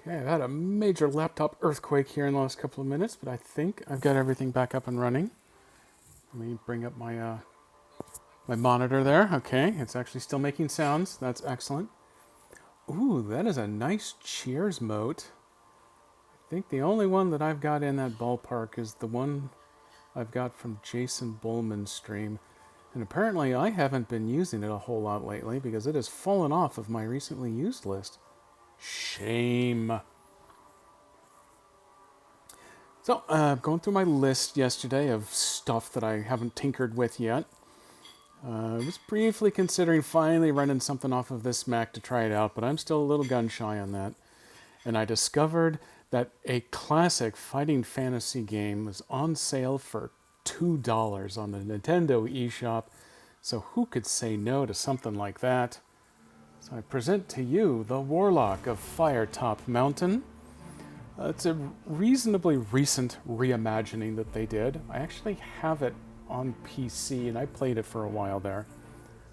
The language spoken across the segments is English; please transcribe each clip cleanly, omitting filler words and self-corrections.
Okay, I've had a major laptop earthquake here in the last couple of minutes, but I think I've got everything back up and running. Let me bring up my monitor there. Okay, it's actually still making sounds. That's excellent. Ooh, that is a nice Cheers moat. I think the only one that I've got in that ballpark is the one I've got from Jason Bullman's stream. And apparently I haven't been using it a whole lot lately because it has fallen off of my recently used list. Shame. So, going through my list yesterday of stuff that I haven't tinkered with yet. I was briefly considering finally running something off of this Mac to try it out, but I'm still a little gun shy on that. And I discovered that a classic fighting fantasy game was on sale for $2 on the Nintendo eShop. So who could say no to something like that? So I present to you the Warlock of Firetop Mountain. It's a reasonably recent reimagining that they did. I actually have it on PC, and I played it for a while there.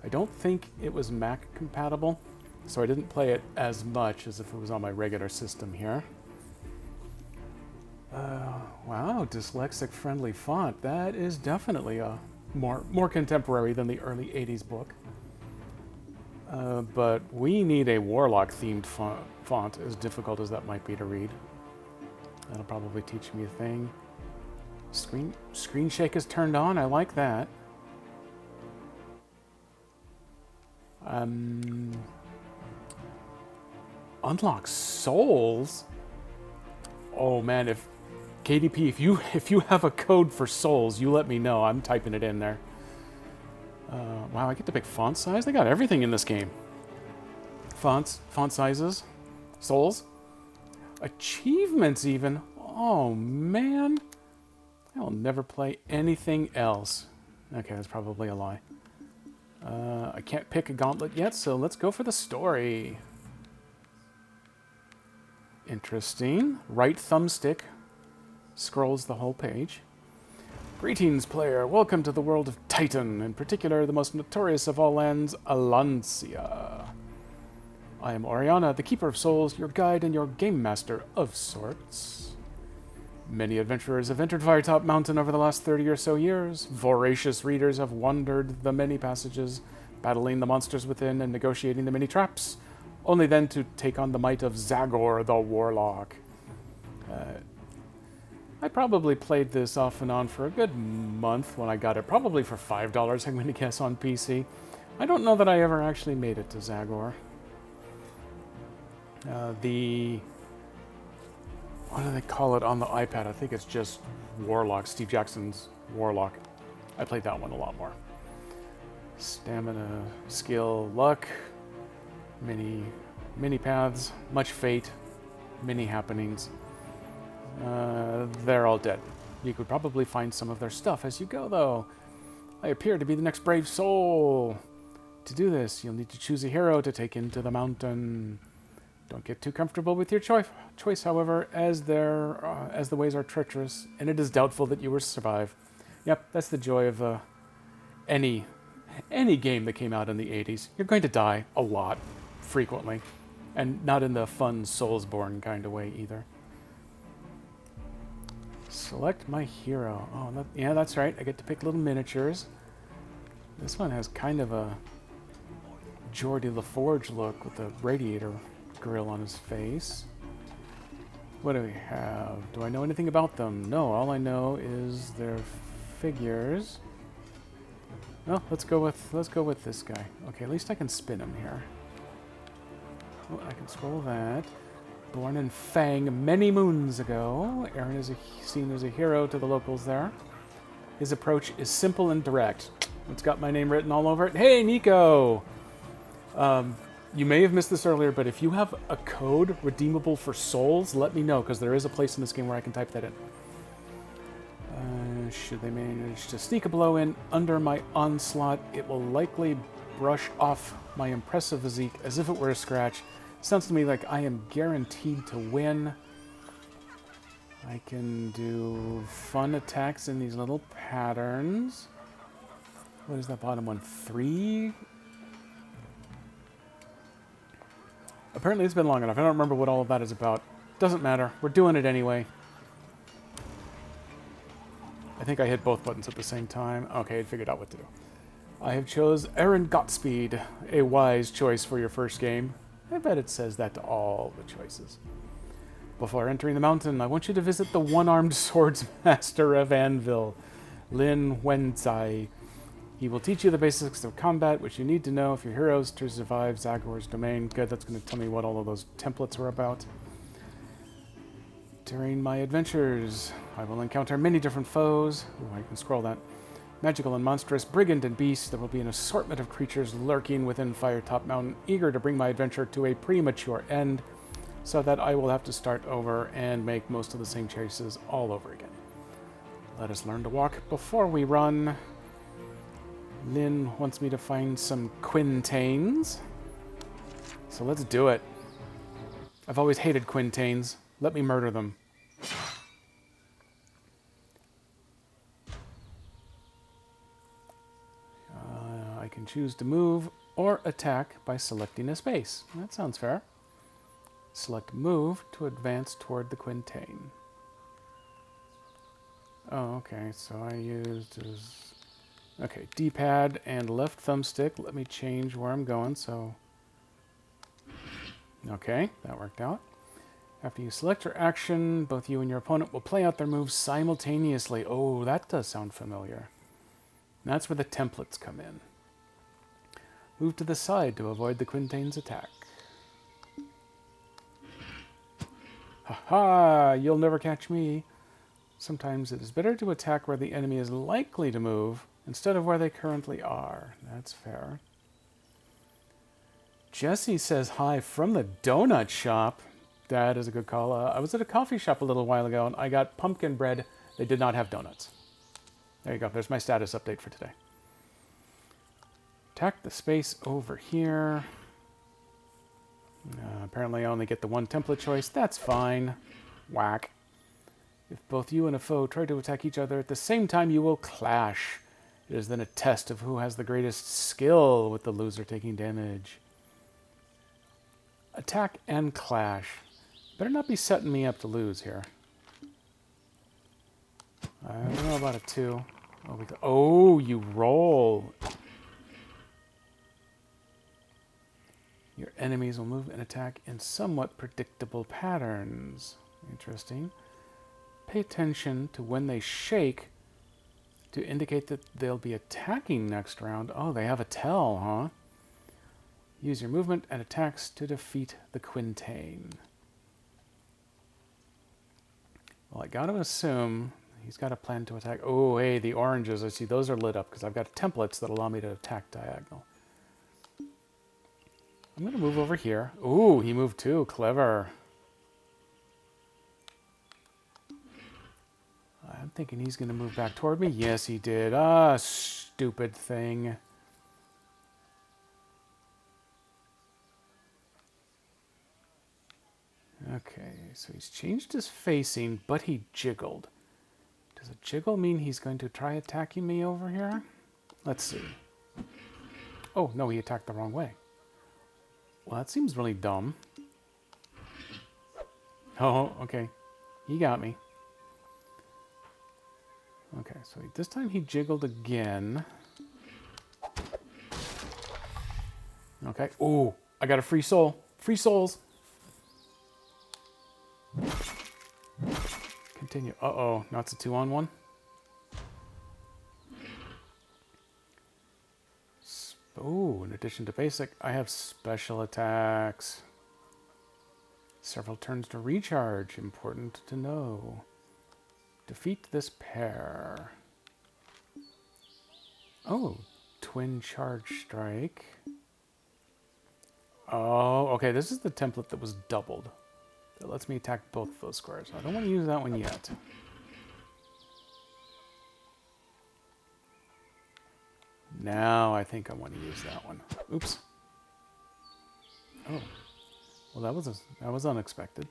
I don't think it was Mac compatible, so I didn't play it as much as if it was on my regular system here. Wow, dyslexic-friendly font. That is definitely a more contemporary than the early 80s book. But we need a Warlock-themed font, as difficult as that might be to read. That'll probably teach me a thing. Screen shake is turned on. I like that. Unlock souls. Oh man, if KDP, if you have a code for souls, you let me know. I'm typing it in there. Wow, I get to pick font size. They got everything in this game. Fonts, font sizes, souls, achievements even. Oh man, I'll never play anything else. Okay, that's probably a lie. I can't pick a gauntlet yet, so let's go for the story. Interesting. Right thumbstick scrolls the whole page. Greetings, player. Welcome to the world of Titan, in particular the most notorious of all lands, Alancia. I am Oriana, the Keeper of Souls, your guide and your game master of sorts. Many adventurers have entered Firetop Mountain over the last 30 or so years. Voracious readers have wandered the many passages, battling the monsters within and negotiating the many traps, only then to take on the might of Zagor the Warlock. I probably played this off and on for a good month when I got it, probably for $5, I'm going to guess, on PC. I don't know that I ever actually made it to Zagor. What do they call it on the iPad? I think it's just Warlock, Steve Jackson's Warlock. I played that one a lot more. Stamina, skill, luck, many paths, much fate, many happenings. They're all dead. You could probably find some of their stuff as you go, though. I appear to be the next brave soul. To do this, you'll need to choose a hero to take into the mountain. Don't get too comfortable with your choice, however, as the ways are treacherous, and it is doubtful that you will survive. Yep, that's the joy of any game that came out in the 80s. You're going to die a lot, frequently, and not in the fun Soulsborne kind of way either. Select my hero. Oh, yeah, that's right. I get to pick little miniatures. This one has kind of a Geordie LaForge look with the radiator grill on his face. What do we have? Do I know anything about them? No, all I know is their figures. Well, let's go with this guy. Okay, at least I can spin him here. Oh, I can scroll that. Born in Fang many moons ago, Aaron is seen as a hero to the locals there. His approach is simple and direct. It's got my name written all over it. Hey, Nico! You may have missed this earlier, but if you have a code redeemable for souls, let me know, because there is a place in this game where I can type that in. Should they manage to sneak a blow in under my onslaught, it will likely brush off my impressive physique as if it were a scratch. Sounds to me like I am guaranteed to win. I can do fun attacks in these little patterns. What is that bottom one? 3? Apparently it's been long enough. I don't remember what all of that is about. Doesn't matter. We're doing it anyway. I think I hit both buttons at the same time. Okay, I figured out what to do. I have chose Aaron Godspeed, a wise choice for your first game. I bet it says that to all the choices. Before entering the mountain, I want you to visit the one-armed swordsmaster of Anvil, Lin Wenzai. He will teach you the basics of combat, which you need to know if your heroes to survive Zagor's domain. Good, that's going to tell me what all of those templates were about. During my adventures, I will encounter many different foes. Ooh, I can scroll that. Magical and monstrous, brigand and beast. There will be an assortment of creatures lurking within Firetop Mountain, eager to bring my adventure to a premature end, so that I will have to start over and make most of the same choices all over again. Let us learn to walk before we run. Lynn wants me to find some quintains, so let's do it. I've always hated quintains. Let me murder them. I can choose to move or attack by selecting a space. That sounds fair. Select move to advance toward the quintain. Oh, okay, so I used as... Okay, D-pad and left thumbstick. Let me change where I'm going, so... Okay, that worked out. After you select your action, both you and your opponent will play out their moves simultaneously. Oh, that does sound familiar. And that's where the templates come in. Move to the side to avoid the quintain's attack. Ha-ha! You'll never catch me. Sometimes it is better to attack where the enemy is likely to move instead of where they currently are. That's fair. Jesse says hi from the donut shop. That is a good call. I was at a coffee shop a little while ago and I got pumpkin bread. They did not have donuts. There you go. There's my status update for today. Attack the space over here. Apparently I only get the one template choice. That's fine. Whack. If both you and a foe try to attack each other at the same time, you will clash. It is then a test of who has the greatest skill, with the loser taking damage. Attack and clash. Better not be setting me up to lose here. I don't know about a 2. Oh, you roll. Your enemies will move and attack in somewhat predictable patterns. Interesting. Pay attention to when they shake to indicate that they'll be attacking next round. Oh, they have a tell, huh? Use your movement and attacks to defeat the quintain. Well, I gotta assume he's got a plan to attack. Oh, hey, the oranges. I see those are lit up because I've got templates that allow me to attack diagonal. I'm going to move over here. Ooh, he moved too. Clever. I'm thinking he's going to move back toward me. Yes, he did. Ah, stupid thing. Okay, so he's changed his facing, but he jiggled. Does a jiggle mean he's going to try attacking me over here? Let's see. Oh, no, he attacked the wrong way. Well, that seems really dumb. Oh, okay. He got me. Okay, so this time he jiggled again. Okay. Oh, I got a free soul. Free souls. Continue. Uh-oh. Now it's a 2-on-1. Oh, in addition to basic, I have special attacks. Several turns to recharge. Important to know. Defeat this pair. Oh, twin charge strike. Oh, okay, this is the template that was doubled. That lets me attack both of those squares. I don't want to use that one yet. Now I think I want to use that one. Oops. Oh. Well, that was unexpected.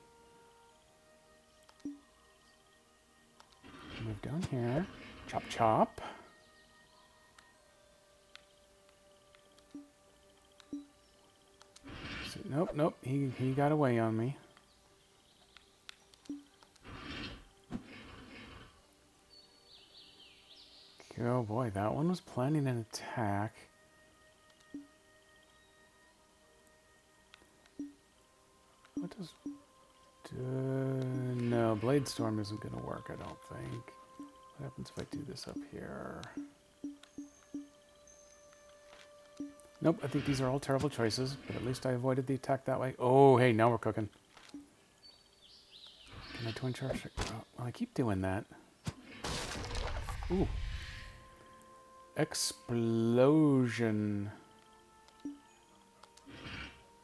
Move down here. Chop, chop. So, nope, nope. He got away on me. Oh boy, that one was planning an attack. What does... no, Blade Storm isn't going to work, I don't think. What happens if I do this up here? Nope, I think these are all terrible choices, but at least I avoided the attack that way. Oh, hey, now we're cooking. Can I twin charge? Oh, well, I keep doing that. Ooh. Explosion.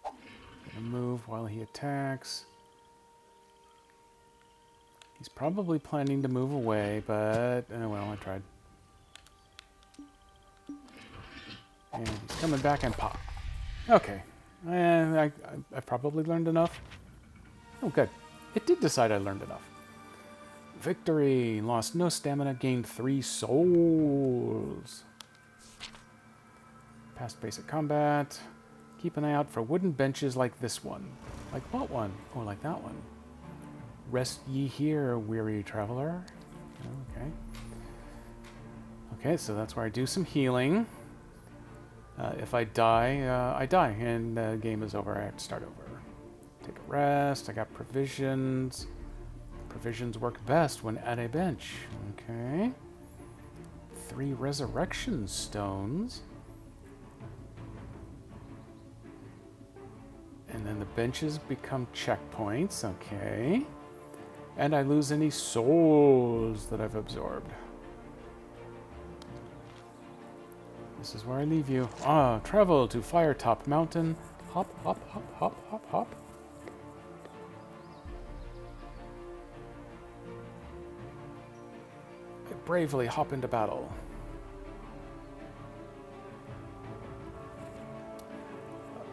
Gonna move while he attacks. He's probably planning to move away, but, well, I tried. And he's coming back and pop. Okay. I probably learned enough. Oh, good. It did decide I learned enough. Victory. Lost no stamina, gained 3 souls. Past basic combat. Keep an eye out for wooden benches like this one. Like what one? Oh, like that one. Rest ye here, weary traveler. Okay. Okay, so that's where I do some healing. If I die, I die, and the game is over. I have to start over. Take a rest. I got provisions. Provisions work best when at a bench. Okay. 3 resurrection stones. And then the benches become checkpoints. Okay. And I lose any souls that I've absorbed. This is where I leave you. Travel to Firetop Mountain. Hop, hop, hop, hop, hop, hop. I bravely hop into battle.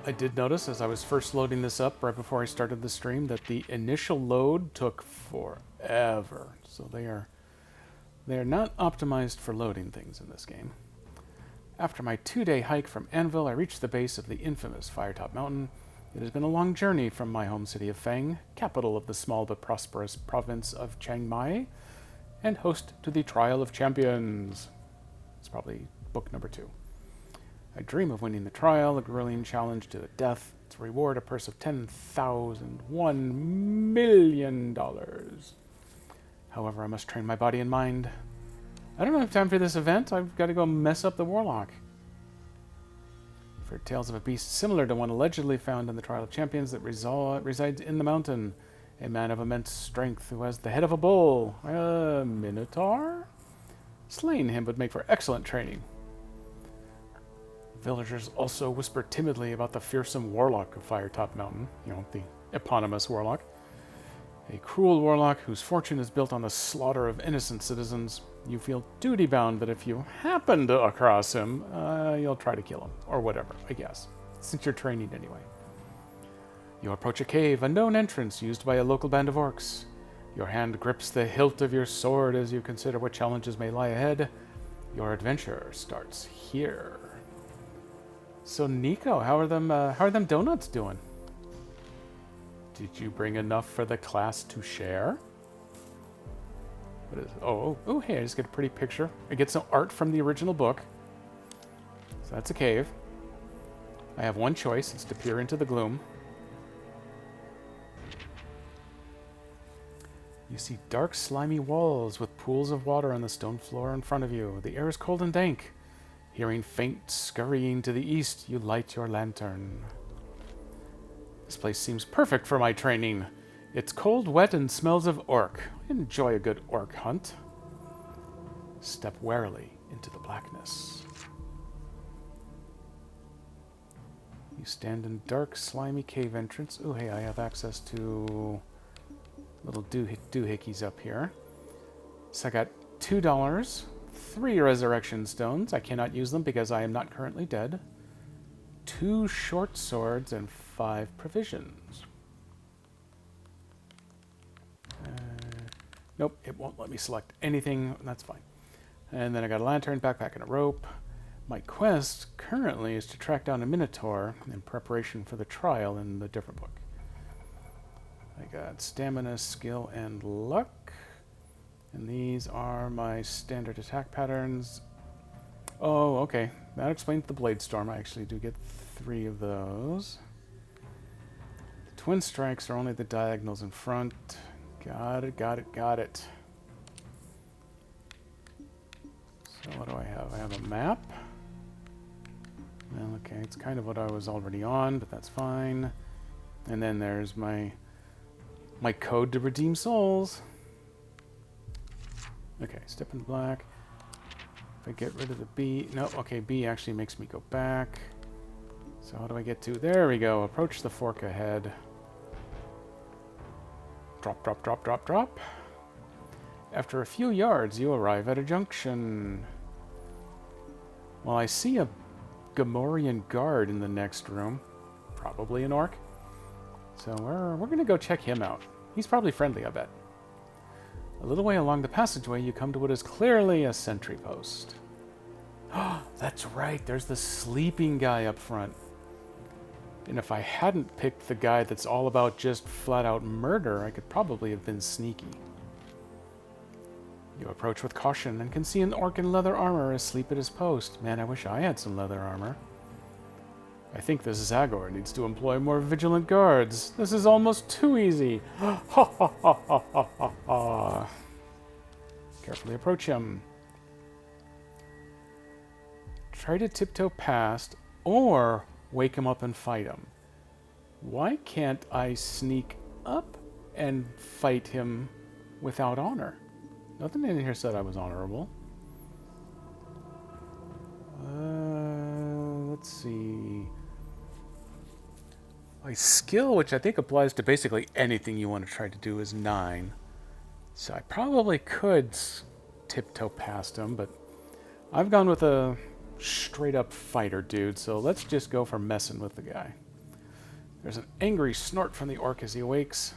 I did notice as I was first loading this up right before I started the stream that the initial load took forever. So they are not optimized for loading things in this game. After my 2-day hike from Anvil, I reached the base of the infamous Firetop Mountain. It has been a long journey from my home city of Feng, capital of the small but prosperous province of Chiang Mai, and host to the Trial of Champions. It's probably book number 2. I dream of winning the trial, a grueling challenge to the death. Its reward, a purse of $10,001 million. However, I must train my body and mind. I don't have time for this event. I've got to go mess up the Warlock. I've heard tales of a beast similar to one allegedly found in the Trial of Champions that resides in the mountain. A man of immense strength who has the head of a bull. A minotaur? Slaying him would make for excellent training. Villagers also whisper timidly about the fearsome Warlock of Firetop Mountain. You know, the eponymous Warlock. A cruel Warlock whose fortune is built on the slaughter of innocent citizens. You feel duty-bound that if you happen to cross him, you'll try to kill him. Or whatever, I guess. Since you're training anyway. You approach a cave, a known entrance used by a local band of orcs. Your hand grips the hilt of your sword as you consider what challenges may lie ahead. Your adventure starts here. So Nico, how are them donuts doing? Did you bring enough for the class to share? What is it? Oh, hey, I just get a pretty picture. I get some art from the original book. So that's a cave. I have one choice. It's to peer into the gloom. You see dark, slimy walls with pools of water on the stone floor in front of you. The air is cold and dank. Hearing faint scurrying to the east, you light your lantern. This place seems perfect for my training. It's cold, wet, and smells of orc. Enjoy a good orc hunt. Step warily into the blackness. You stand in dark, slimy cave entrance. Oh, hey, I have access to little doohickeys up here. So I got $2, 3 resurrection stones. I cannot use them because I am not currently dead. 2 short swords and 5 provisions. Nope, it won't let me select anything. That's fine. And then I got a lantern, backpack, and a rope. My quest currently is to track down a minotaur in preparation for the trial in the different book. I got stamina, skill, and luck. And these are my standard attack patterns. Oh, okay. That explains the Blade Storm. I actually do get 3 of those. The Twin Strikes are only the diagonals in front. Got it, got it, got it. So what do I have? I have a map. Well, okay, it's kind of what I was already on, but that's fine. And then there's my code to redeem souls. Okay, step into black. If I get rid of the B... No, okay, B actually makes me go back. So how do I get to... There we go. Approach the fork ahead. Drop, drop, drop, drop, drop. After a few yards, you arrive at a junction. Well, I see a Gamorrean guard in the next room. Probably an orc. So we're going to go check him out. He's probably friendly, I bet. A little way along the passageway, you come to what is clearly a sentry post. Oh, that's right. There's the sleeping guy up front. And if I hadn't picked the guy that's all about just flat-out murder, I could probably have been sneaky. You approach with caution and can see an orc in leather armor asleep at his post. Man, I wish I had some leather armor. I think this Zagor needs to employ more vigilant guards. This is almost too easy. Ha ha ha ha ha ha ha. Carefully approach him. Try to tiptoe past or wake him up and fight him. Why can't I sneak up and fight him without honor? Nothing in here said I was honorable. Let's see. My skill, which I think applies to basically anything you want to try to do, is 9. So I probably could tiptoe past him, but I've gone with a straight-up fighter dude, so let's just go for messing with the guy. There's an angry snort from the orc as he awakes.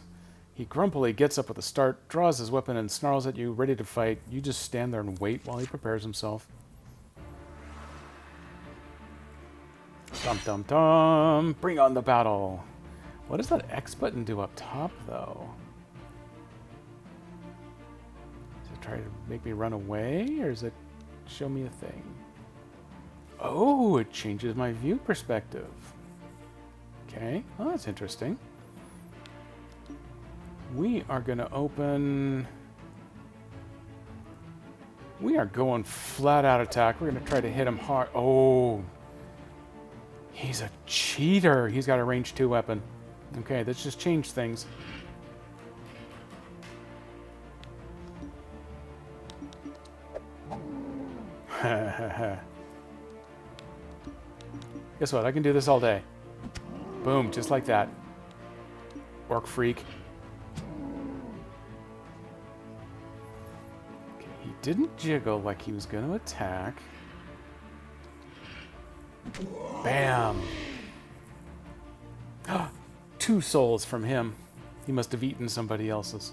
He grumpily gets up with a start, draws his weapon, and snarls at you, ready to fight. You just stand there and wait while he prepares himself. Dum dum dum! Bring on the battle! What does that X button do up top, though? Does it try to make me run away, or does it show me a thing? Oh, it changes my view perspective. Okay, well, that's interesting. We are going to open... We are going flat out attack. We're going to try to hit him hard. Oh! He's a cheater. He's got a range 2 weapon. Okay, let's just change things. Guess what? I can do this all day. Boom, just like that. Orc freak. Okay, he didn't jiggle like he was going to attack. Bam! 2 souls from him. He must have eaten somebody else's.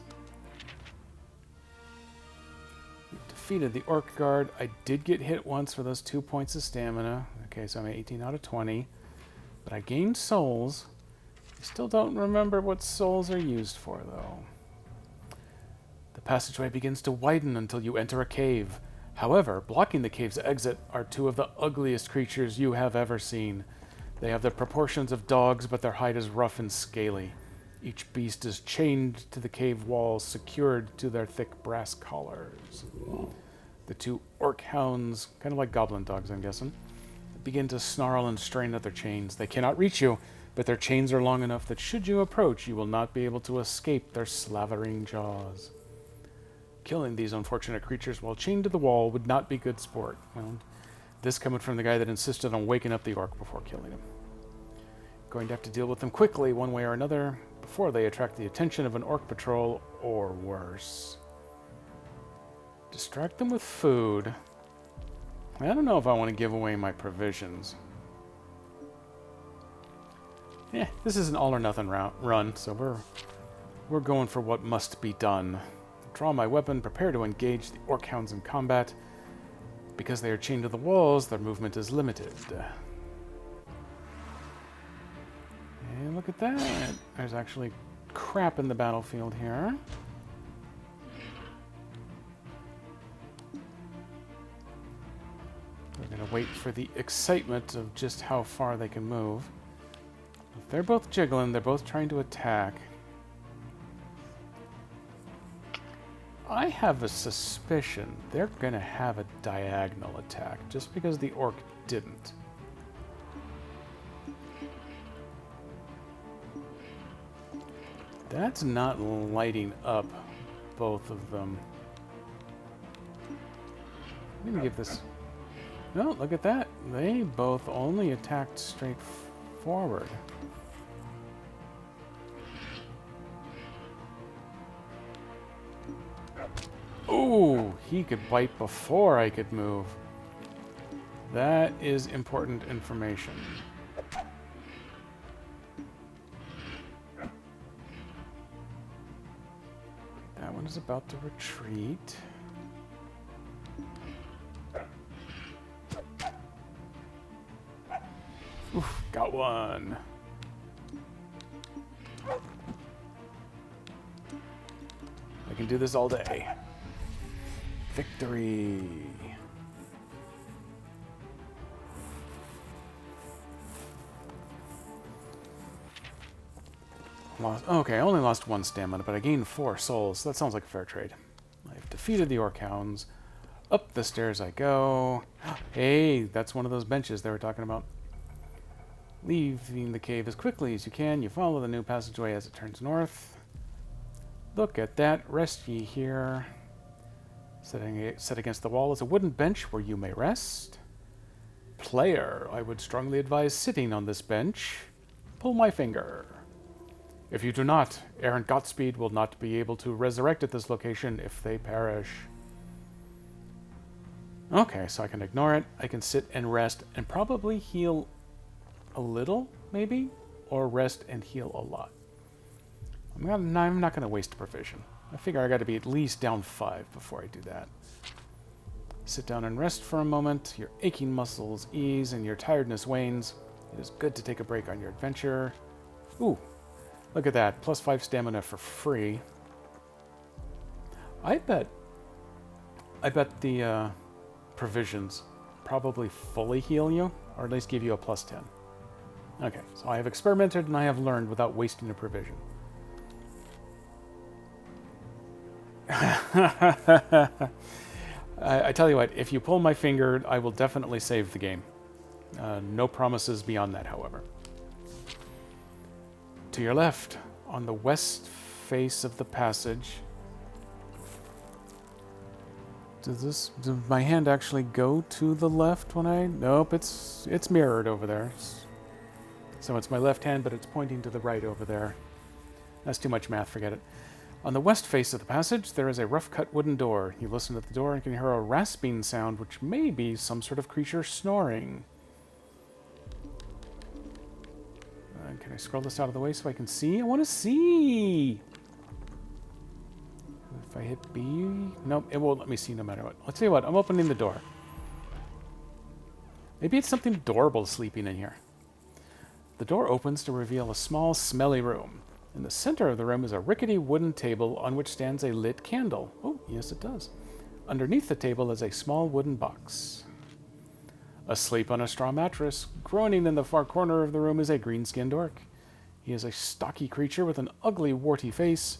Defeated the orc guard. I did get hit once for those 2 points of stamina. Okay, so I'm at 18 out of 20. But I gained souls. I still don't remember what souls are used for, though. The passageway begins to widen until you enter a cave. However, blocking the cave's exit are 2 of the ugliest creatures you have ever seen. They have the proportions of dogs, but their hide is rough and scaly. Each beast is chained to the cave walls, secured to their thick brass collars. The 2 orc hounds, kind of like goblin dogs, I'm guessing, begin to snarl and strain at their chains. They cannot reach you, but their chains are long enough that should you approach, you will not be able to escape their slavering jaws. Killing these unfortunate creatures while chained to the wall would not be good sport. Well, this coming from the guy that insisted on waking up the orc before killing him. Going to have to deal with them quickly, one way or another, before they attract the attention of an orc patrol, or worse. Distract them with food. I don't know if I want to give away my provisions. Yeah, this is an all-or-nothing run, so we're going for what must be done. Draw my weapon, prepare to engage the orc hounds in combat. Because they are chained to the walls, their movement is limited. And look at that. There's actually crap in the battlefield here. gonna wait for the excitement of just how far they can move. If they're both jiggling, they're both trying to attack. I have a suspicion they're gonna have a diagonal attack, just because the orc didn't. That's not lighting up both of them. I'm gonna give this... No, look at that. They both only attacked straight forward. Ooh, he could bite before I could move. That is important information. That one is about to retreat. Oof, got one. I can do this all day. Victory. Okay, I only lost 1 stamina, but I gained 4 souls. That sounds like a fair trade. I've defeated the orc hounds. Up the stairs I go. Hey, that's one of those benches they were talking about. Leaving the cave as quickly as you can, you follow the new passageway as it turns north. Look at that. Rest ye here. Set against the wall is a wooden bench where you may rest. Player, I would strongly advise sitting on this bench. Pull my finger. If you do not, errant Godspeed will not be able to resurrect at this location if they perish. Okay, so I can ignore it. I can sit and rest and probably heal a little, maybe? Or rest and heal a lot. I'm not going to waste a provision. I figure I got to be at least down 5 before I do that. Sit down and rest for a moment. Your aching muscles ease and your tiredness wanes. It is good to take a break on your adventure. Ooh, look at that. Plus 5 stamina for free. I bet the provisions probably fully heal you, or at least give you a plus 10. Okay, so I have experimented and I have learned without wasting a provision. I tell you what, if you pull my finger, I will definitely save the game. No promises beyond that, however. To your left, on the west face of the passage. Does my hand actually go to the left when I... Nope, it's mirrored over there. So it's my left hand, but it's pointing to the right over there. That's too much math, forget it. On the west face of the passage, there is a rough-cut wooden door. You listen at the door and can hear a rasping sound, which may be some sort of creature snoring. Can I scroll this out of the way so I can see? I want to see! If I hit B... Nope, it won't let me see no matter what. Let's tell you what, I'm opening the door. Maybe it's something adorable sleeping in here. The door opens to reveal a small, smelly room. In the center of the room is a rickety wooden table on which stands a lit candle. Oh, yes it does. Underneath the table is a small wooden box. Asleep on a straw mattress, groaning in the far corner of the room, is a green-skinned orc. He is a stocky creature with an ugly, warty face.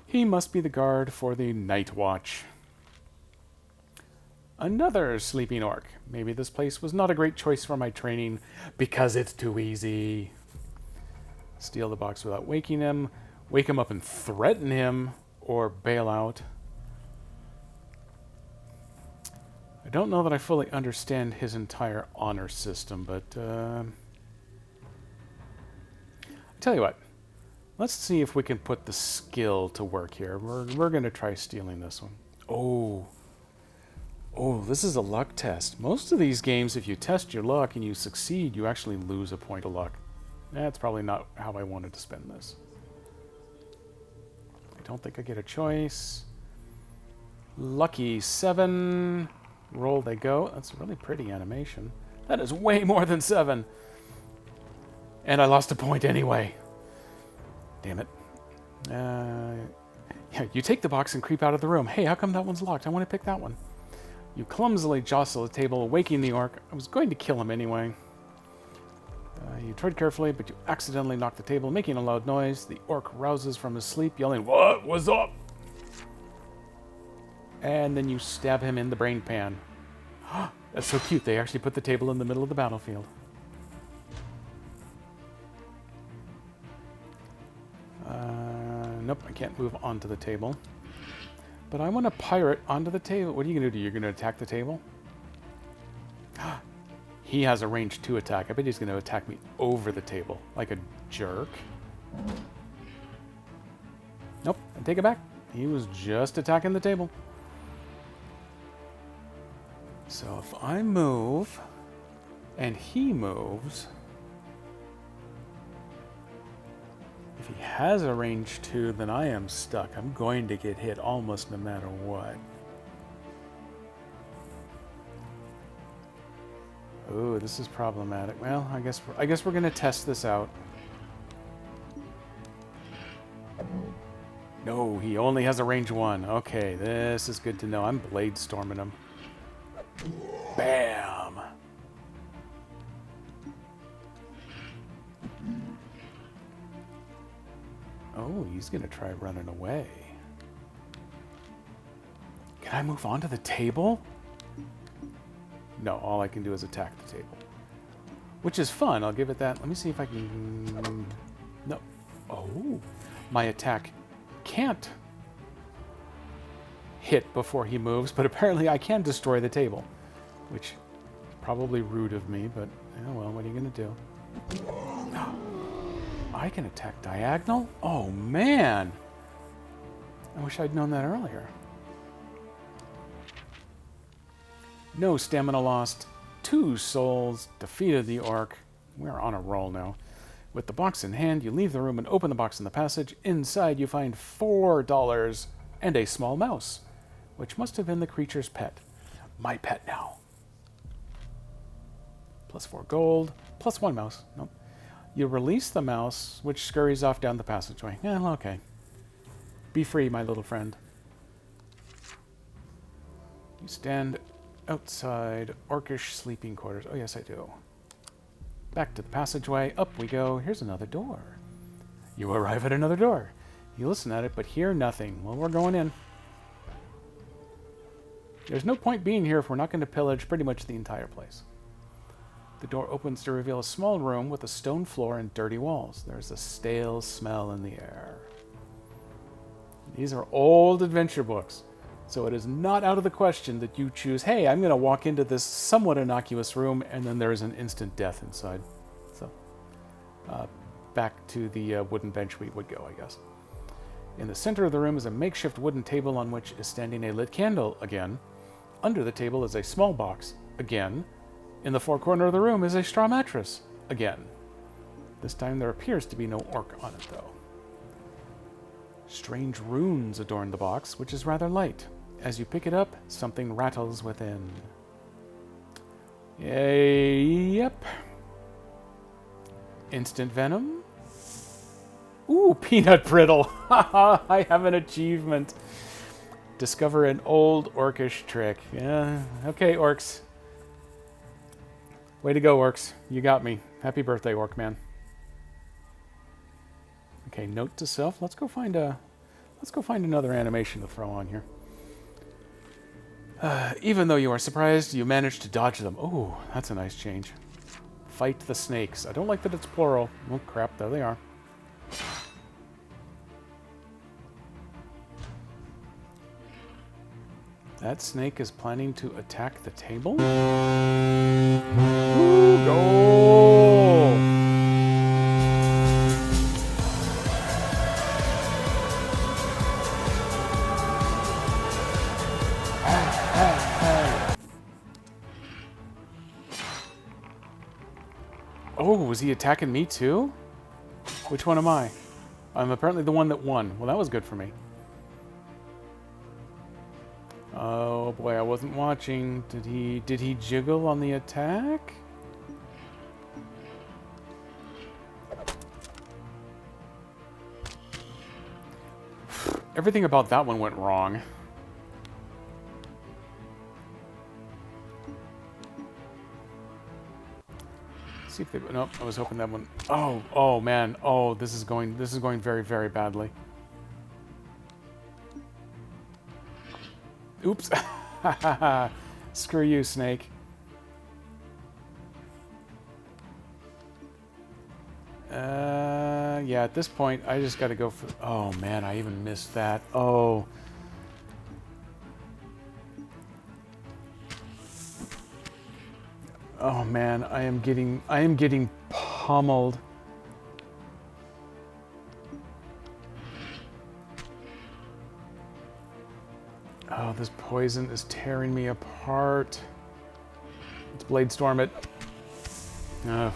He must be the guard for the night watch. Another sleeping orc. Maybe this place was not a great choice for my training because it's too easy. Steal the box without waking him, wake him up and threaten him, or bail out. I don't know that I fully understand his entire honor system, but I tell you what, let's see if we can put the skill to work here. We're going to try stealing this one. Oh, this is a luck test. Most of these games, if you test your luck and you succeed, you actually lose a point of luck. That's probably not how I wanted to spend this. I don't think I get a choice. Lucky 7. Roll they go. That's a really pretty animation. That is way more than 7. And I lost a point anyway. Damn it. Yeah, you take the box and creep out of the room. Hey, how come that one's locked? I want to pick that one. You clumsily jostle the table, waking the orc. I was going to kill him anyway. You tread carefully, but you accidentally knock the table, making a loud noise. The orc rouses from his sleep, yelling, "What? What's up?" And then you stab him in the brain pan. That's so cute. They actually put the table in the middle of the battlefield. Nope, I can't move onto the table. But I want to pirate onto the table. What are you going to do? You're going to attack the table? He has a range 2 attack. I bet he's going to attack me over the table, like a jerk. Nope, I take it back. He was just attacking the table. So if I move, and he moves, if he has a range 2, then I am stuck. I'm going to get hit almost no matter what. Ooh, this is problematic. Well, I guess we're gonna test this out. No, he only has a range 1. Okay, this is good to know. I'm blade storming him. Bam! Oh, he's gonna try running away. Can I move onto the table? No, all I can do is attack the table. Which is fun, I'll give it that. Let me see if I can... No. Oh, my attack can't hit before he moves, but apparently I can destroy the table. Which is probably rude of me, but, oh well, what are you going to do? I can attack diagonal? Oh, man! I wish I'd known that earlier. No stamina lost. 2 souls. Defeated the orc. We're on a roll now. With the box in hand, you leave the room and open the box in the passage. Inside, you find $4 and a small mouse, which must have been the creature's pet. My pet now. Plus 4 gold. Plus 1 mouse. Nope. You release the mouse, which scurries off down the passageway. Yeah, okay. Be free, my little friend. You stand outside orcish sleeping quarters. Oh, yes, I do. Back to the passageway. Up we go. Here's another door. You arrive at another door. You listen at it, but hear nothing. Well, we're going in. There's no point being here if we're not going to pillage pretty much the entire place. The door opens to reveal a small room with a stone floor and dirty walls. There's a stale smell in the air. These are old adventure books. So it is not out of the question that you choose, hey, I'm going to walk into this somewhat innocuous room, and then there is an instant death inside. So, back to the wooden bench we would go, I guess. In the center of the room is a makeshift wooden table on which is standing a lit candle, again. Under the table is a small box, again. In the far corner of the room is a straw mattress, again. This time there appears to be no orc on it, though. Strange runes adorn the box, which is rather light. As you pick it up, something rattles within. Yep. Instant venom? Ooh, peanut brittle! I have an achievement. Discover an old orcish trick. Yeah, okay, orcs. Way to go, orcs. You got me. Happy birthday, orc man. Okay, note to self. Let's go find another animation to throw on here. Even though you are surprised, you managed to dodge them. Oh, that's a nice change. Fight the snakes. I don't like that it's plural. Oh, crap. There they are. That snake is planning to attack the table? Ooh, goal! Oh, was he attacking me too? Which one am I? I'm apparently the one that won. Well, that was good for me. Oh boy, I wasn't watching. Did he jiggle on the attack? Everything about that one went wrong. See if they... Nope, I was hoping that one... Oh, oh, man. Oh, this is going very, very badly. Oops. Screw you, snake. Yeah, at this point, I just got to go for... Oh, man, I even missed that. Oh. Oh, man, I am getting pummeled. Oh, this poison is tearing me apart. Let's Blade Storm it. Ugh.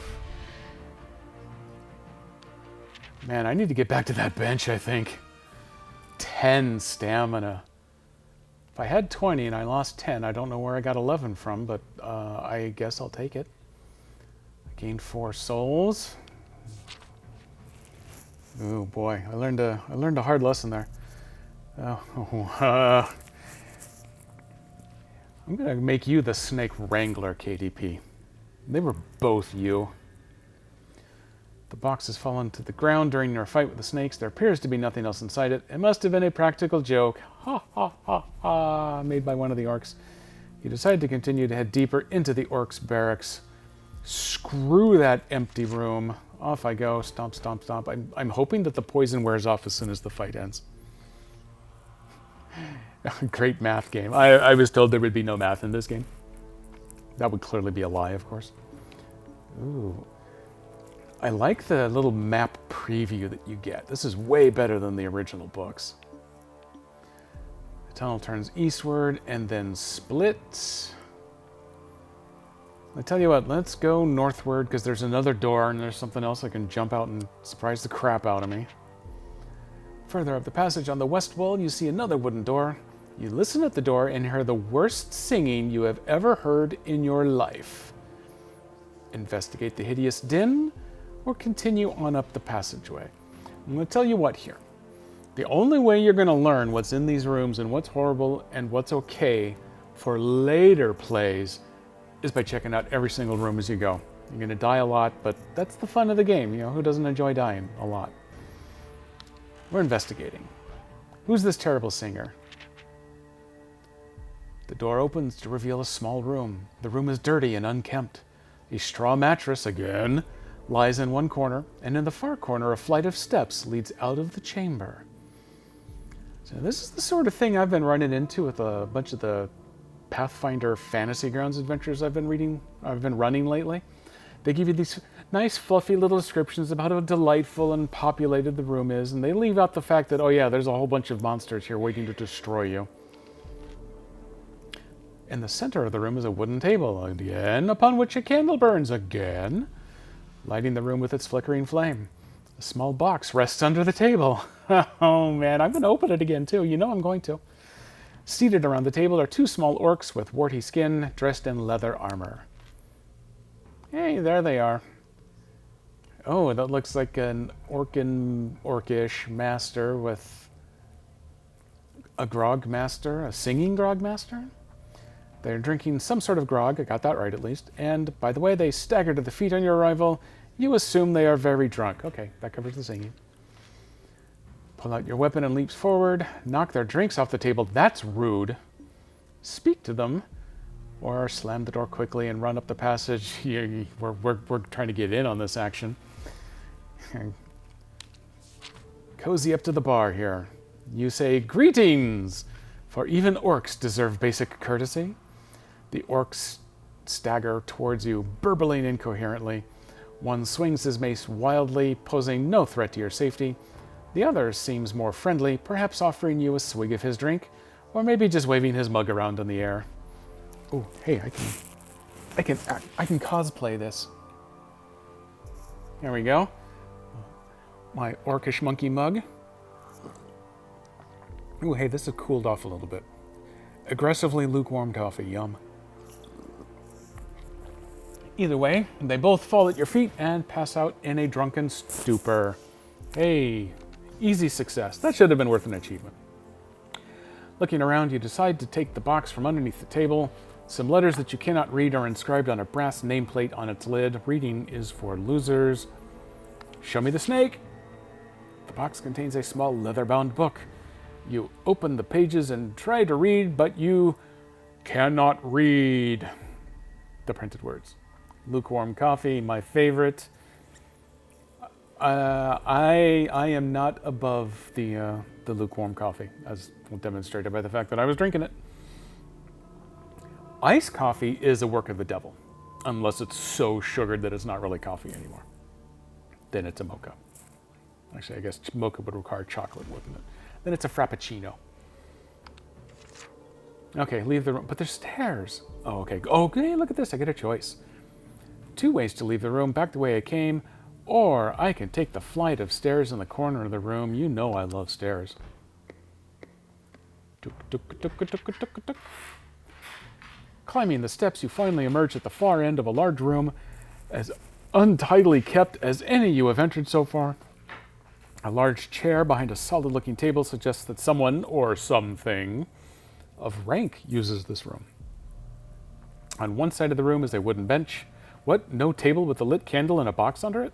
Man, I need to get back to that bench, I think. 10 stamina. If I had 20 and I lost 10, I don't know where I got 11 from, but I guess I'll take it. I gained 4 souls. Oh boy, I learned a hard lesson there. I'm gonna make you the Snake Wrangler, KDP. They were both you. The box has fallen to the ground during your fight with the snakes. There appears to be nothing else inside it. It must have been a practical joke. Ha ha ha ha, made by one of the orcs. You decide to continue to head deeper into the orcs' barracks. Screw that empty room. Off I go. Stomp, stomp, stomp. I'm hoping that the poison wears off as soon as the fight ends. Great math game. I was told there would be no math in this game. That would clearly be a lie, of course. Ooh. I like the little map preview that you get. This is way better than the original books. The tunnel turns eastward and then splits. I tell you what, let's go northward because there's another door and there's something else that can jump out and surprise the crap out of me. Further up the passage on the west wall, you see another wooden door. You listen at the door and hear the worst singing you have ever heard in your life. Investigate the hideous din, or continue on up the passageway. I'm going to tell you what here. The only way you're going to learn what's in these rooms and what's horrible and what's okay for later plays is by checking out every single room as you go. You're going to die a lot, but that's the fun of the game. You know, who doesn't enjoy dying a lot? We're investigating. Who's this terrible singer? The door opens to reveal a small room. The room is dirty and unkempt. A straw mattress, again, lies in one corner, and in the far corner a flight of steps leads out of the chamber. So this is the sort of thing I've been running into with a bunch of the Pathfinder Fantasy Grounds adventures I've been running lately. They give you these nice fluffy little descriptions about how delightful and populated the room is, and they leave out the fact that, oh yeah, there's a whole bunch of monsters here waiting to destroy you. In the center of the room is a wooden table, again, upon which a candle burns, again, lighting the room with its flickering flame. A small box rests under the table. Oh man, I'm going to open it again too. You know I'm going to. Seated around the table are 2 small orcs with warty skin, dressed in leather armor. Hey, there they are. Oh, that looks like an orcish master with a grog master, a singing grog master. They're drinking some sort of grog, I got that right at least, and by the way they stagger to the feet on your arrival, you assume they are very drunk. Okay, that covers the singing. Pull out your weapon and leaps forward, knock their drinks off the table, that's rude. Speak to them, or slam the door quickly and run up the passage. We're trying to get in on this action. Cozy up to the bar here. You say, "Greetings!" For even orcs deserve basic courtesy. The orcs stagger towards you, burbling incoherently. One swings his mace wildly, posing no threat to your safety. The other seems more friendly, perhaps offering you a swig of his drink, or maybe just waving his mug around in the air. Oh, hey, I can cosplay this. There we go. My orcish monkey mug. Ooh, hey, this has cooled off a little bit. Aggressively lukewarm coffee, yum. Either way, they both fall at your feet and pass out in a drunken stupor. Hey, easy success. That should have been worth an achievement. Looking around, you decide to take the box from underneath the table. Some letters that you cannot read are inscribed on a brass nameplate on its lid. Reading is for losers. Show me the snake. The box contains a small leather-bound book. You open the pages and try to read, but you cannot read the printed words. Lukewarm coffee, my favorite. I am not above the lukewarm coffee, as demonstrated by the fact that I was drinking it. Iced coffee is a work of the devil, unless it's so sugared that it's not really coffee anymore. Then it's a mocha. Actually, I guess mocha would require chocolate, wouldn't it? Then it's a frappuccino. Okay, leave the room. But there's stairs. Oh, okay. Okay, look at this. I get a choice. 2 ways to leave the room, back the way I came, or I can take the flight of stairs in the corner of the room. You know I love stairs. Climbing the steps, you finally emerge at the far end of a large room, as untidily kept as any you have entered so far. A large chair behind a solid-looking table suggests that someone, or something, of rank uses this room. On one side of the room is a wooden bench. What? No table with a lit candle and a box under it?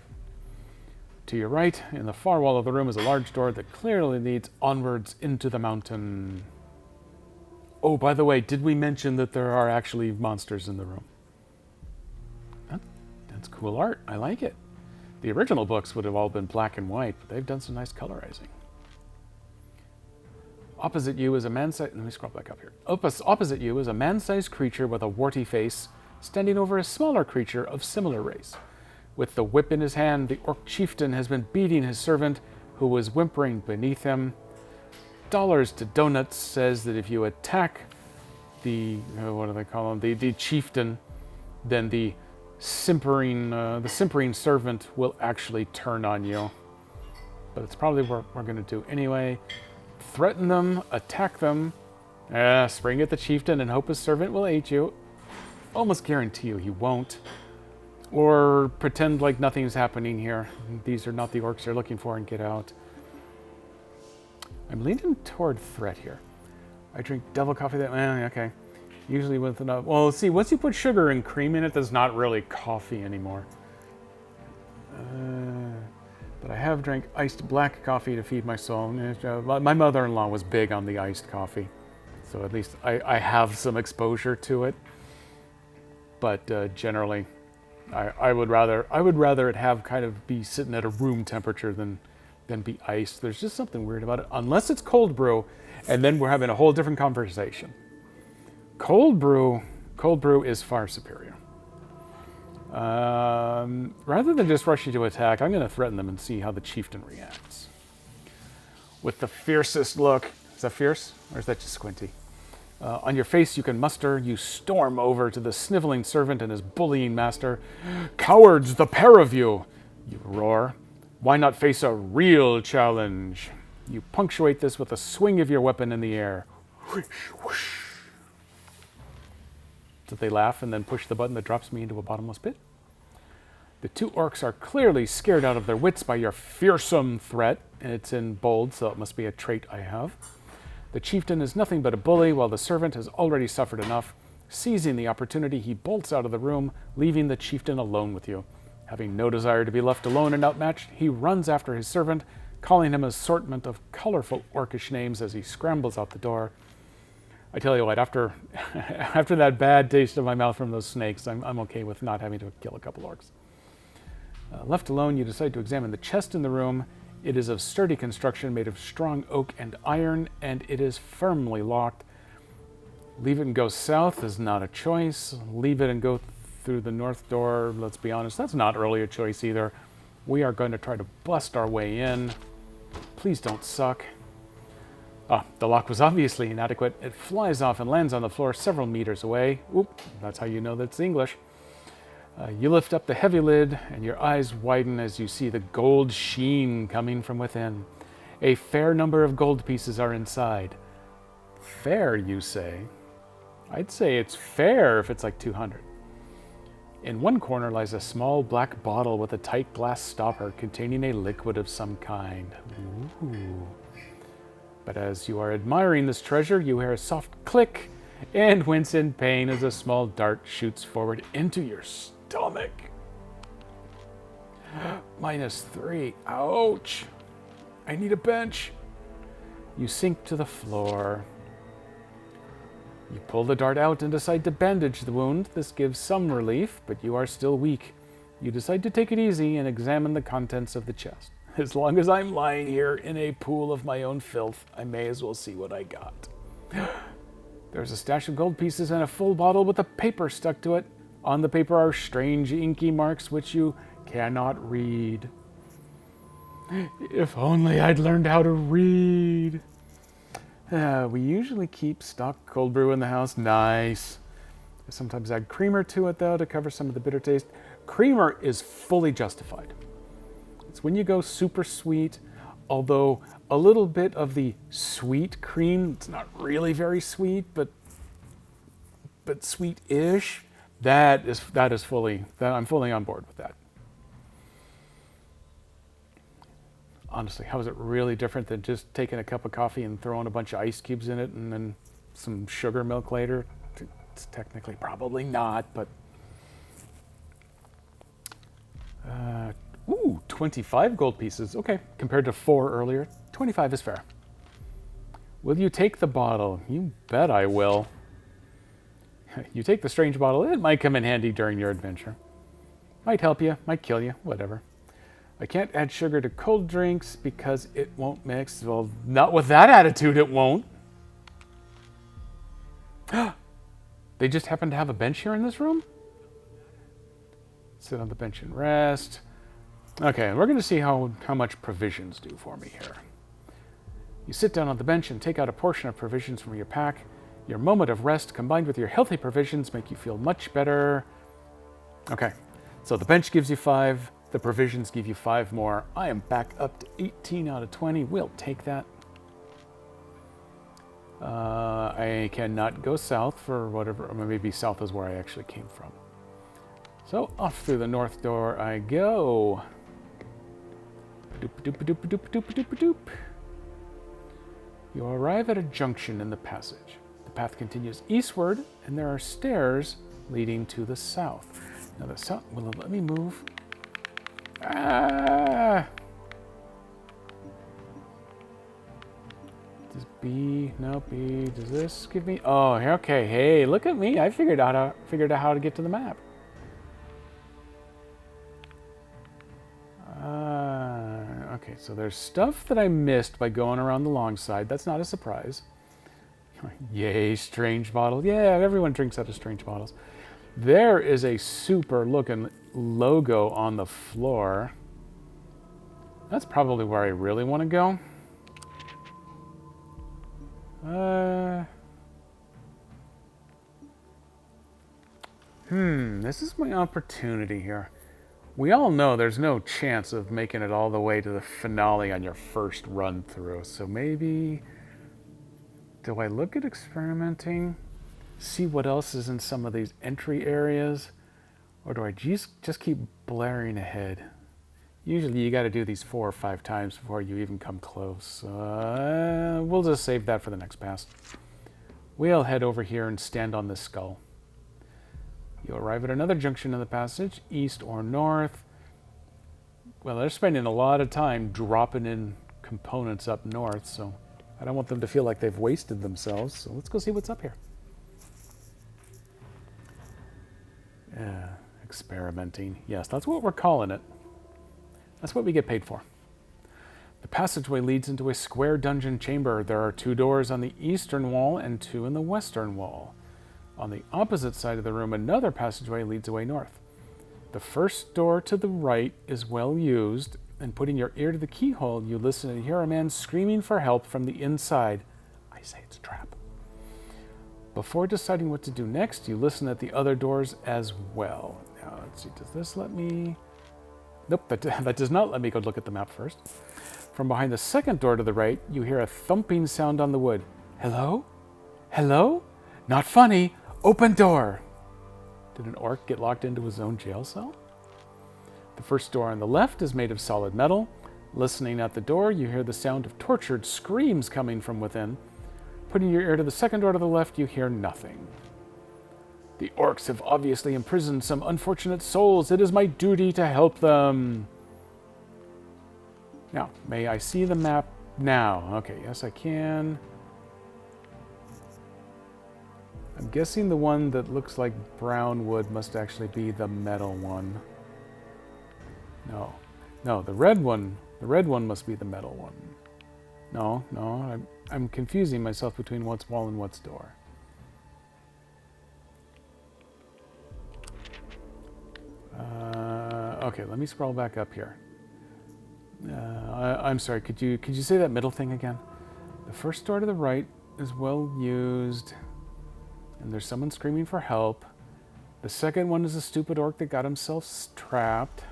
To your right, in the far wall of the room, is a large door that clearly leads onwards into the mountain. Oh, by the way, did we mention that there are actually monsters in the room? That's cool art. I like it. The original books would have all been black and white, but they've done some nice colorizing. Opposite you is a man-sized... Let me scroll back up here. Opposite you is a man-sized creature with a warty face, standing over a smaller creature of similar race. With the whip in his hand, the orc chieftain has been beating his servant, who was whimpering beneath him. Dollars to Donuts says that if you attack the... what do they call him? The chieftain, then the simpering servant will actually turn on you. But it's probably what we're going to do anyway. Threaten them, attack them, spring at the chieftain and hope his servant will aid you. Almost guarantee you he won't. Or pretend like nothing's happening here. These are not the orcs you're looking for and get out. I'm leaning toward threat here. I drink devil coffee that... okay. Usually with enough... Well, see, once you put sugar and cream in it, that's not really coffee anymore. But I have drank iced black coffee to feed my soul. My mother-in-law was big on the iced coffee. So at least I have some exposure to it. But generally, I would rather it have kind of be sitting at a room temperature than be iced. There's just something weird about it. Unless it's cold brew, and then we're having a whole different conversation. Cold brew is far superior. Rather than just rush you to attack, I'm going to threaten them and see how the chieftain reacts. With the fiercest look. Is that fierce? Or is that just squinty? On your face you can muster, you storm over to the sniveling servant and his bullying master. Cowards, the pair of you! You roar. Why not face a real challenge? You punctuate this with a swing of your weapon in the air. Whoosh, whoosh. So they laugh and then push the button that drops me into a bottomless pit. The 2 orcs are clearly scared out of their wits by your fearsome threat. And it's in bold, so it must be a trait I have. The chieftain is nothing but a bully, while the servant has already suffered enough. Seizing the opportunity, he bolts out of the room, leaving the chieftain alone with you. Having no desire to be left alone and outmatched, he runs after his servant, calling him an assortment of colorful orcish names as he scrambles out the door. I tell you what, after that bad taste in my mouth from those snakes, I'm okay with not having to kill a couple orcs. Left alone, you decide to examine the chest in the room. It is of sturdy construction, made of strong oak and iron, and it is firmly locked. Leave it and go south is not a choice. Leave it and go through the north door, let's be honest, that's not really a choice either. We are going to try to bust our way in. Please don't suck. The lock was obviously inadequate. It flies off and lands on the floor several meters away. Oop, that's how you know that's English. You lift up the heavy lid, and your eyes widen as you see the gold sheen coming from within. A fair number of gold pieces are inside. Fair, you say? I'd say it's fair if it's like 200. In one corner lies a small black bottle with a tight glass stopper containing a liquid of some kind. Ooh. But as you are admiring this treasure, you hear a soft click and wince in pain as a small dart shoots forward into your stomach. -3. Ouch. I need a bench. You sink to the floor. You pull the dart out and decide to bandage the wound. This gives some relief, but you are still weak. You decide to take it easy and examine the contents of the chest. As long as I'm lying here in a pool of my own filth, I may as well see what I got. There's a stash of gold pieces and a full bottle with a paper stuck to it. On the paper are strange inky marks which you cannot read. If only I'd learned how to read. We usually keep stock cold brew in the house. Nice. I sometimes add creamer to it, though, to cover some of the bitter taste. Creamer is fully justified. It's when you go super sweet, although a little bit of the sweet cream, it's not really very sweet, but sweet-ish. I'm fully on board with that. Honestly, how is it really different than just taking a cup of coffee and throwing a bunch of ice cubes in it and then some sugar milk later? It's technically probably not, but... 25 gold pieces. Okay, compared to 4 earlier, 25 is fair. Will you take the bottle? You bet I will. You take the strange bottle. It might come in handy during your adventure. Might help you, might kill you, whatever. I can't add sugar to cold drinks because it won't mix. Well, not with that attitude, it won't. They just happen to have a bench here in this room? Sit on the bench and rest. Okay, we're going to see how much provisions do for me here. You sit down on the bench and take out a portion of provisions from your pack. Your moment of rest combined with your healthy provisions make you feel much better. Okay, so the bench gives you 5. The provisions give you 5 more. I am back up to 18 out of 20. We'll take that. I cannot go south for whatever, or maybe south is where I actually came from. So off through the north door I go. Doop. You arrive at a junction in the passage. The path continues eastward, and there are stairs leading to the south. Now the south, will it let me move? Ah! Does B, no B, does this give me, oh, okay, hey, look at me, I figured out how to get to the map. Okay, so there's stuff that I missed by going around the long side. That's not a surprise. Yay, strange bottle. Yeah, everyone drinks out of strange bottles. There is a super looking logo on the floor. That's probably where I really want to go. This is my opportunity here. We all know there's no chance of making it all the way to the finale on your first run through. So maybe, do I look at experimenting? See what else is in some of these entry areas? Or do I just keep blaring ahead? Usually you got to do these 4 or 5 times before you even come close. We'll just save that for the next pass. We'll head over here and stand on this skull. You arrive at another junction in the passage, east or north. Well, they're spending a lot of time dropping in components up north, so I don't want them to feel like they've wasted themselves. So let's go see what's up here. Experimenting. Yes, that's what we're calling it. That's what we get paid for. The passageway leads into a square dungeon chamber. There are 2 doors on the eastern wall and 2 in the western wall. On the opposite side of the room, another passageway leads away north. The first door to the right is well used, and putting your ear to the keyhole, you listen and hear a man screaming for help from the inside. I say it's a trap. Before deciding what to do next, you listen at the other doors as well. Now, let's see, does this let me... Nope, that does not let me go look at the map first. From behind the second door to the right, you hear a thumping sound on the wood. Hello? Hello? Not funny. Open door. Did an orc get locked into his own jail cell? The first door on the left is made of solid metal. Listening at the door, you hear the sound of tortured screams coming from within. Putting your ear to the second door to the left, you hear nothing. The orcs have obviously imprisoned some unfortunate souls. It is my duty to help them. Now, may I see the map now? Okay, yes I can. I'm guessing the one that looks like brown wood must actually be the metal one. No. No, the red one must be the metal one. No, I'm confusing myself between what's wall and what's door. Okay, let me scroll back up here. I'm sorry, could you say that middle thing again? The first door to the right is well used, and there's someone screaming for help. The second one is a stupid orc that got himself trapped.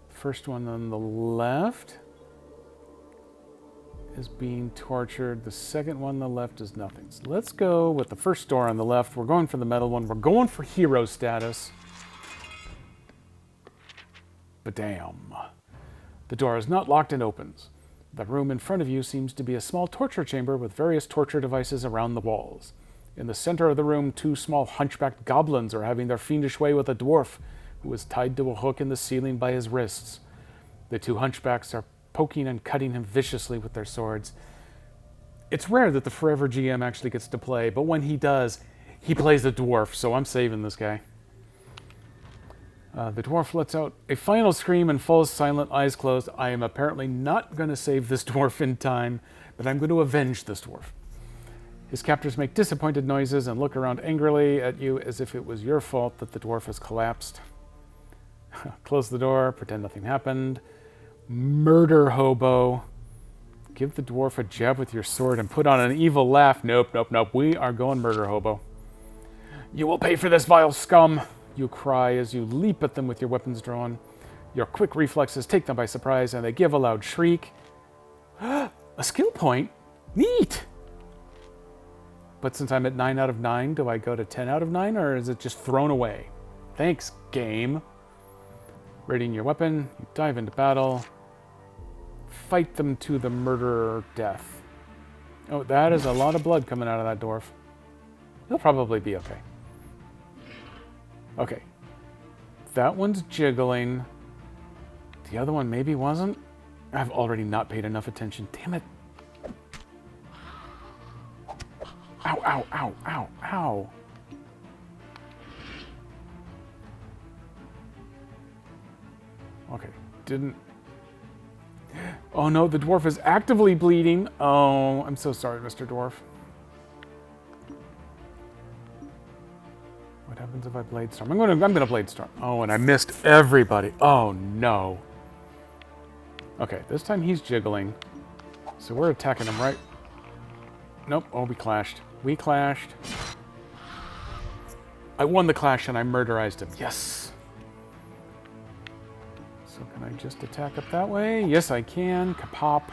First one on the left is being tortured. The second one on the left is nothing. So let's go with the first door on the left. We're going for the metal one. We're going for hero status. But damn. The door is not locked and opens. The room in front of you seems to be a small torture chamber with various torture devices around the walls. In the center of the room, two small hunchbacked goblins are having their fiendish way with a dwarf who is tied to a hook in the ceiling by his wrists. The two hunchbacks are poking and cutting him viciously with their swords. It's rare that the Forever GM actually gets to play, but when he does, he plays a dwarf, so I'm saving this guy. The dwarf lets out a final scream and falls silent, eyes closed. I am apparently not going to save this dwarf in time, but I'm going to avenge this dwarf. His captors make disappointed noises and look around angrily at you as if it was your fault that the dwarf has collapsed. Close the door, pretend nothing happened. Murder hobo. Give the dwarf a jab with your sword and put on an evil laugh. Nope. We are going murder hobo. You will pay for this, vile scum, you cry as you leap at them with your weapons drawn. Your quick reflexes take them by surprise and they give a loud shriek. A skill point? Neat! But since I'm at 9 out of 9, do I go to 10 out of 9 or is it just thrown away? Thanks, game. Readying your weapon, you dive into battle. Fight them to the murderer death. Oh, that is a lot of blood coming out of that dwarf. He'll probably be okay. Okay. That one's jiggling. The other one maybe wasn't. I've already not paid enough attention. Damn it. Ow. Okay, didn't... Oh no, the dwarf is actively bleeding. Oh, I'm so sorry, Mr. Dwarf. What happens if I Blade Storm? I'm gonna Blade Storm. Oh, and I missed everybody. Oh no. Okay, this time he's jiggling. So we're attacking him, right? Nope, oh, we clashed. I won the clash and I murderized him. Yes! So can I just attack up that way? Yes, I can. Kapop.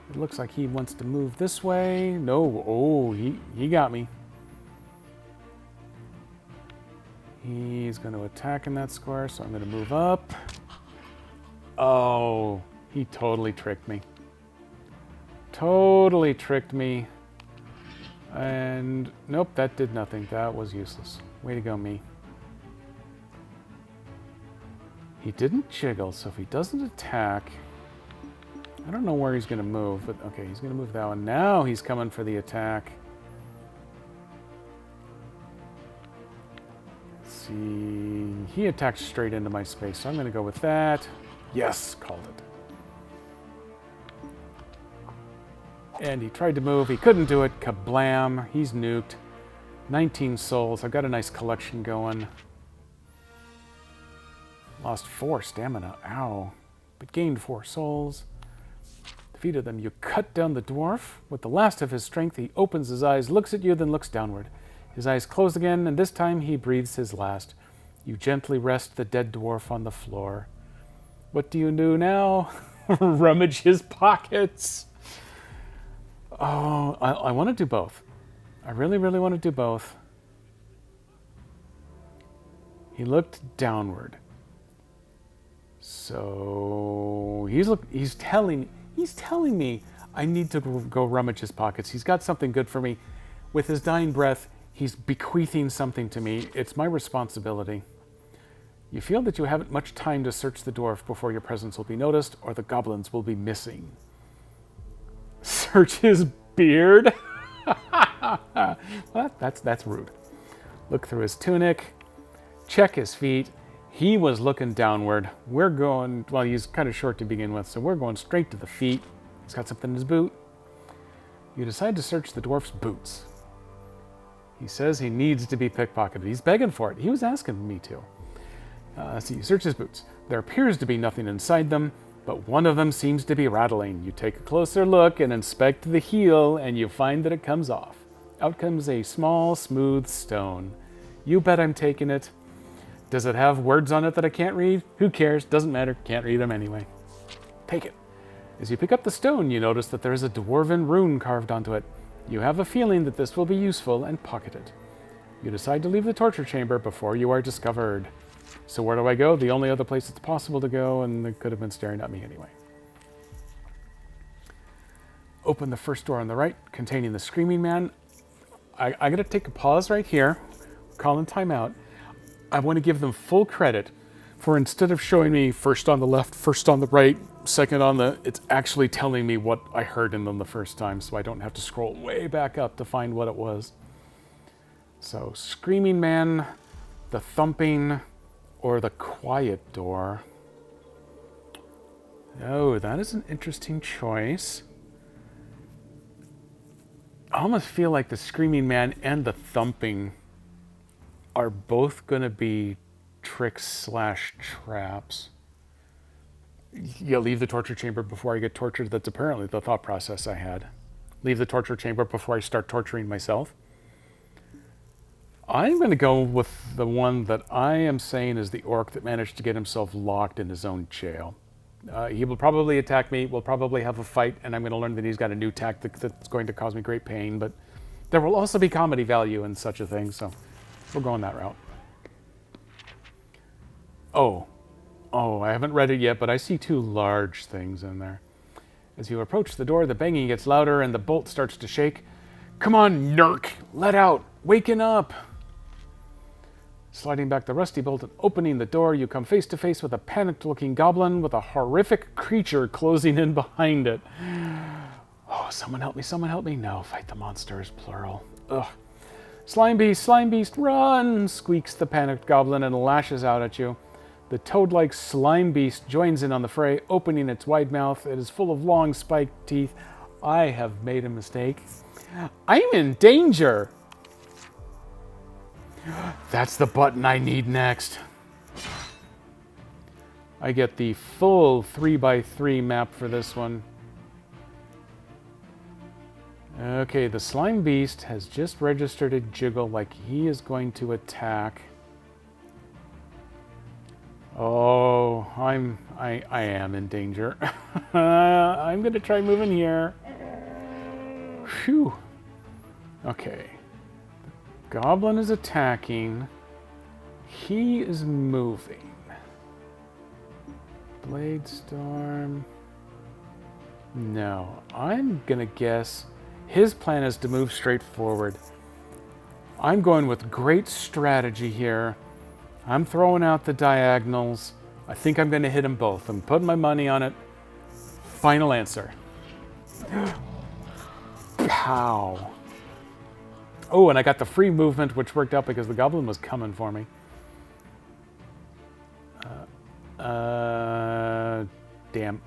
It looks like he wants to move this way. No. Oh, he got me. He's going to attack in that square, so I'm going to move up. Oh, he totally tricked me. Totally tricked me. And nope, that did nothing. That was useless. Way to go, me. He didn't jiggle, so if he doesn't attack... I don't know where he's going to move, but okay, he's going to move that one. Now he's coming for the attack. Let's see... He attacked straight into my space, so I'm going to go with that. Yes, called it. And he tried to move. He couldn't do it. Kablam. He's nuked. 19 souls. I've got a nice collection going. Lost 4 stamina. Ow. But gained 4 souls. Defeated them. You cut down the dwarf. With the last of his strength, he opens his eyes, looks at you, then looks downward. His eyes close again, and this time he breathes his last. You gently rest the dead dwarf on the floor. What do you do now? Rummage his pockets. Oh, I want to do both. I really, really want to do both. He looked downward. So he's telling me I need to go rummage his pockets. He's got something good for me. With his dying breath, he's bequeathing something to me. It's my responsibility. You feel that you haven't much time to search the dwarf before your presence will be noticed, or the goblins will be missing. Search his beard? Well, that's rude. Look through his tunic. Check his feet. He was looking downward. We're going, well, he's kind of short to begin with, so we're going straight to the feet. He's got something in his boot. You decide to search the dwarf's boots. He says he needs to be pickpocketed. He's begging for it. He was asking me to. So you search his boots. There appears to be nothing inside them, but one of them seems to be rattling. You take a closer look and inspect the heel, and you find that it comes off. Out comes a small, smooth stone. You bet I'm taking it. Does it have words on it that I can't read? Who cares? Doesn't matter. Can't read them anyway. Take it. As you pick up the stone, you notice that there is a dwarven rune carved onto it. You have a feeling that this will be useful and pocket it. You decide to leave the torture chamber before you are discovered. So where do I go? The only other place it's possible to go, and they could have been staring at me anyway. Open the first door on the right, containing the Screaming Man. I'm going to take a pause right here, calling timeout. I want to give them full credit for, instead of showing me first on the left, first on the right, second on the, it's actually telling me what I heard in them the first time, so I don't have to scroll way back up to find what it was. So, Screaming Man, the thumping, or the quiet door. Oh, that is an interesting choice. I almost feel like the Screaming Man and the thumping are both going to be tricks / traps. Yeah, leave the torture chamber before I get tortured. That's apparently the thought process I had. Leave the torture chamber before I start torturing myself. I'm going to go with the one that I am saying is the orc that managed to get himself locked in his own jail. He will probably attack me, we'll probably have a fight, and I'm going to learn that he's got a new tactic that's going to cause me great pain, but there will also be comedy value in such a thing, so we're going that route. Oh, I haven't read it yet, but I see 2 large things in there. As you approach the door, the banging gets louder and the bolt starts to shake. Come on, Nurk! Let out! Waken up! Sliding back the rusty bolt and opening the door, you come face to face with a panicked-looking goblin with a horrific creature closing in behind it. Oh, someone help me. No, fight the monsters, plural. Ugh. Slime beast, run! Squeaks the panicked goblin and lashes out at you. The toad-like slime beast joins in on the fray, opening its wide mouth. It is full of long spiked teeth. I have made a mistake. I'm in danger! That's the button I need next. I get the full 3x3 map for this one. Okay, the slime beast has just registered a jiggle like he is going to attack. Oh, I am in danger. I'm gonna try moving here. Phew. Okay. The goblin is attacking. He is moving. Blade storm. No, I'm gonna guess his plan is to move straight forward. I'm going with great strategy here. I'm throwing out the diagonals. I think I'm going to hit them both. I'm putting my money on it. Final answer. Pow. Oh, and I got the free movement, which worked out because the goblin was coming for me. Damn.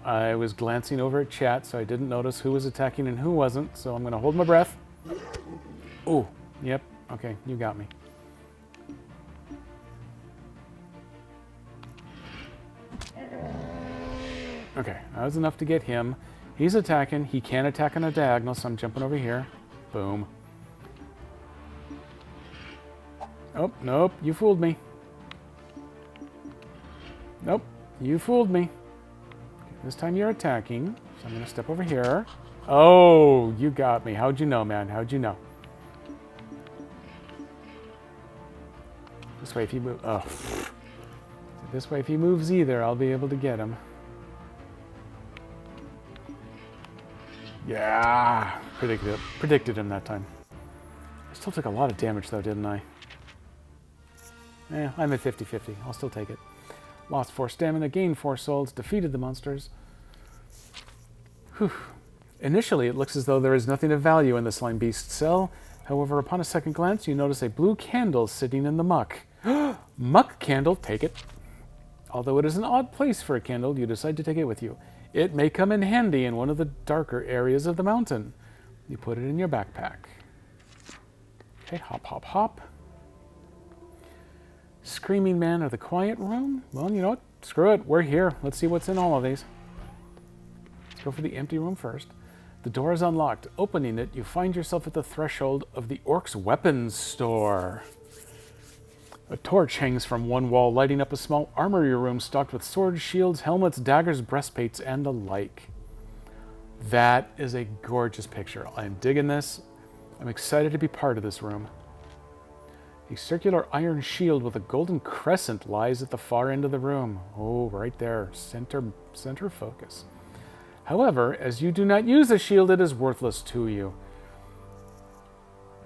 I was glancing over at chat, so I didn't notice who was attacking and who wasn't, so I'm going to hold my breath. Oh, yep. Okay, you got me. Okay, that was enough to get him. He's attacking. He can attack on a diagonal, so I'm jumping over here. Boom. Oh, nope, you fooled me. Nope, you fooled me. Okay, this time you're attacking, so I'm going to step over here. Oh, you got me. How'd you know, man? How'd you know? This way if he moves... Oh. This way if he moves either, I'll be able to get him. Yeah, predicted him that time. I still took a lot of damage though, didn't I? I'm at 50-50. I'll still take it. Lost 4 stamina, gained 4 souls, defeated the monsters. Whew. Initially, it looks as though there is nothing of value in the slime beast cell. However, upon a second glance, you notice a blue candle sitting in the muck. Muck candle, take it. Although it is an odd place for a candle, you decide to take it with you. It may come in handy in one of the darker areas of the mountain. You put it in your backpack. Okay, hop, hop, hop. Screaming Man or the Quiet Room? Well, you know what? Screw it. We're here. Let's see what's in all of these. Let's go for the empty room first. The door is unlocked. Opening it, you find yourself at the threshold of the Orc's weapons store. A torch hangs from one wall, lighting up a small armory room stocked with swords, shields, helmets, daggers, breastplates, and the like. That is a gorgeous picture. I'm digging this. I'm excited to be part of this room. A circular iron shield with a golden crescent lies at the far end of the room. Oh, right there. Center focus. However, as you do not use the shield, it is worthless to you.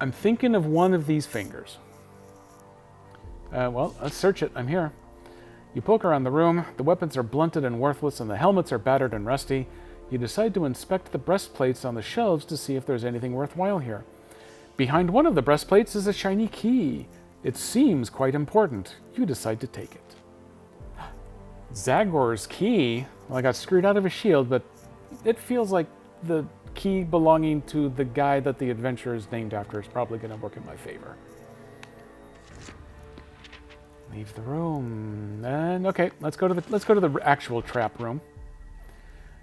I'm thinking of one of these fingers. Well, let's search it. I'm here. You poke around the room. The weapons are blunted and worthless, and the helmets are battered and rusty. You decide to inspect the breastplates on the shelves to see if there's anything worthwhile here. Behind one of the breastplates is a shiny key. It seems quite important. You decide to take it. Zagor's key. Well, I got screwed out of a shield, but it feels like the key belonging to the guy that the adventure is named after is probably going to work in my favor. Leave the room. And okay, let's go to the actual trap room.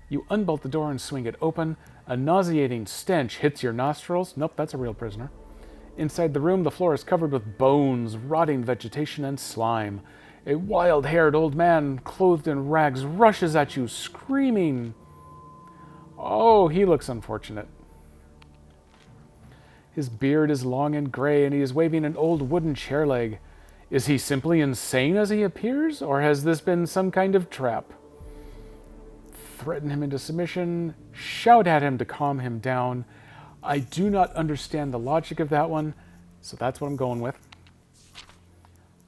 You unbolt the door and swing it open. A nauseating stench hits your nostrils. Nope, that's a real prisoner. Inside the room, the floor is covered with bones, rotting vegetation, and slime. A wild-haired old man, clothed in rags, rushes at you, screaming. Oh, he looks unfortunate. His beard is long and gray, and he is waving an old wooden chair leg. Is he simply insane as he appears, or has this been some kind of trap? Threaten him into submission, shout at him to calm him down. I do not understand the logic of that one, so that's what I'm going with.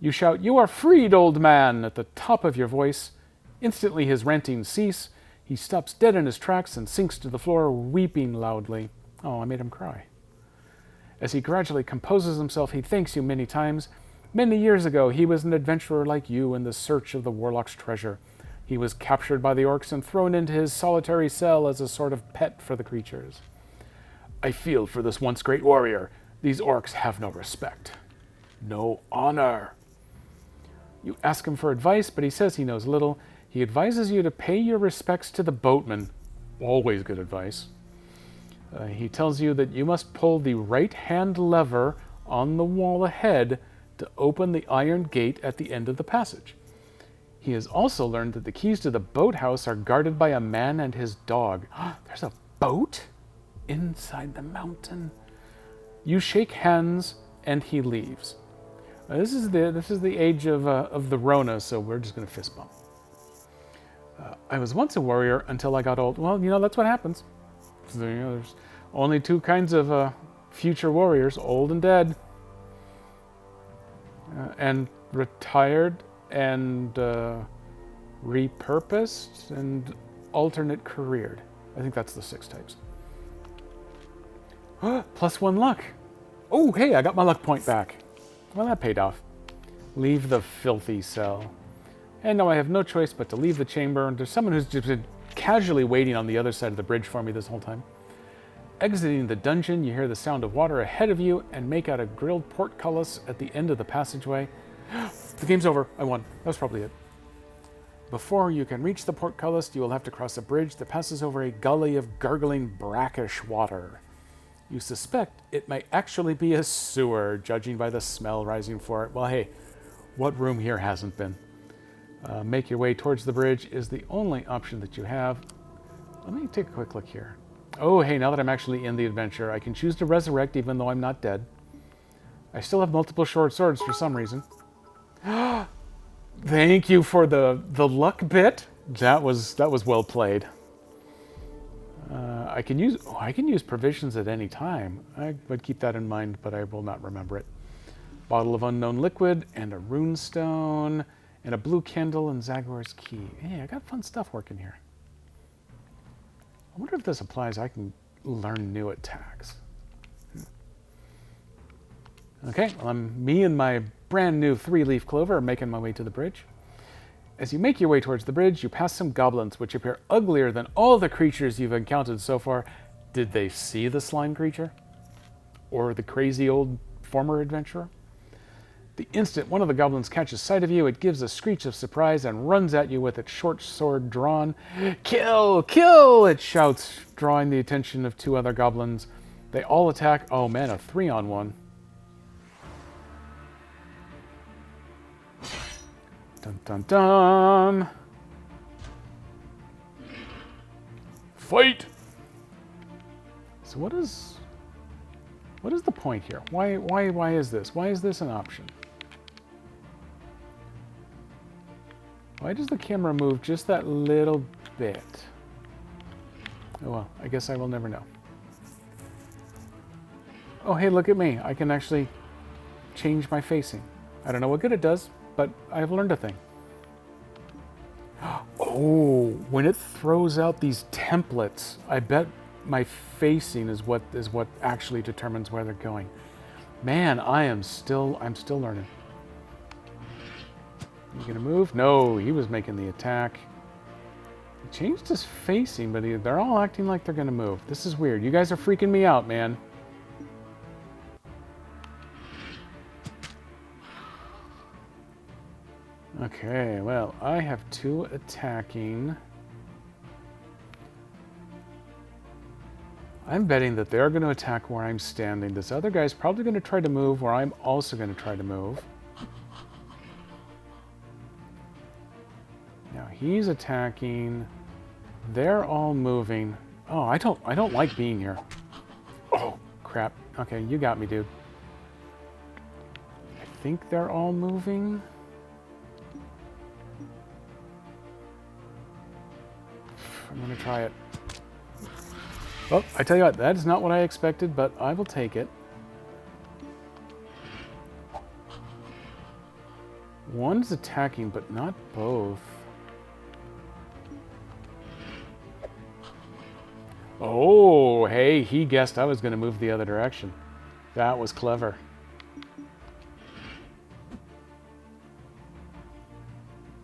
You shout, "You are freed, old man," at the top of your voice. Instantly his ranting cease. He stops dead in his tracks and sinks to the floor, weeping loudly. Oh, I made him cry. As he gradually composes himself, he thanks you many times. Many years ago, he was an adventurer like you in the search of the Warlock's treasure. He was captured by the orcs and thrown into his solitary cell as a sort of pet for the creatures. I feel for this once great warrior. These orcs have no respect. No honor. You ask him for advice, but he says he knows little. He advises you to pay your respects to the boatman. Always good advice. He tells you that you must pull the right-hand lever on the wall ahead to open the iron gate at the end of the passage. He has also learned that the keys to the boathouse are guarded by a man and his dog. There's a boat inside the mountain. You shake hands, and he leaves. This is the age of the Rona, so we're just going to fist bump. I was once a warrior until I got old. Well, that's what happens. So, there's only two kinds of future warriors: old and dead, and retired, and repurposed, and alternate careered. I think that's the 6 types. +1 luck. Oh, hey, I got my luck point back. Well, that paid off. Leave the filthy cell. And now I have no choice but to leave the chamber. There's someone who's just been casually waiting on the other side of the bridge for me this whole time. Exiting the dungeon, you hear the sound of water ahead of you and make out a grilled portcullis at the end of the passageway. The game's over. I won. That's probably it. Before you can reach the portcullis, you will have to cross a bridge that passes over a gully of gargling, brackish water. You suspect it might actually be a sewer, judging by the smell rising for it. Well, hey, what room here hasn't been? Make your way towards the bridge is the only option that you have. Let me take a quick look here. Oh, hey, now that I'm actually in the adventure, I can choose to resurrect even though I'm not dead. I still have multiple short swords for some reason. Thank you for the luck bit. That was well played. I can use provisions at any time. I would keep that in mind, but I will not remember it. Bottle of unknown liquid and a rune stone and a blue candle and Zagor's key. Hey, I got fun stuff working here. I wonder if this applies. I can learn new attacks. Okay, well, me and my brand new 3-leaf clover are making my way to the bridge. As you make your way towards the bridge, you pass some goblins, which appear uglier than all the creatures you've encountered so far. Did they see the slime creature? Or the crazy old former adventurer? The instant one of the goblins catches sight of you, it gives a screech of surprise and runs at you with its short sword drawn. Kill! Kill! It shouts, drawing the attention of 2 other goblins. They all attack. Oh man, a 3-on-1. Dun dun dun! Fight! So what is the point here? Why is this? Why is this an option? Why does the camera move just that little bit? Oh well, I guess I will never know. Oh hey, look at me. I can actually change my facing. I don't know what good it does, but I've learned a thing. Oh, when it throws out these templates, I bet my facing is what actually determines where they're going. Man, I'm still learning. You gonna move? No, he was making the attack. He changed his facing, but they're all acting like they're gonna move. This is weird. You guys are freaking me out, man. Okay, well, I have 2 attacking. I'm betting that they're going to attack where I'm standing. This other guy's probably going to try to move where I'm also going to try to move. Now he's attacking. They're all moving. Oh, I don't like being here. Oh, crap. Okay, you got me, dude. I think they're all moving. I'm going to try it. Well, I tell you what, that is not what I expected, but I will take it. One's attacking, but not both. Oh, hey, he guessed I was going to move the other direction. That was clever.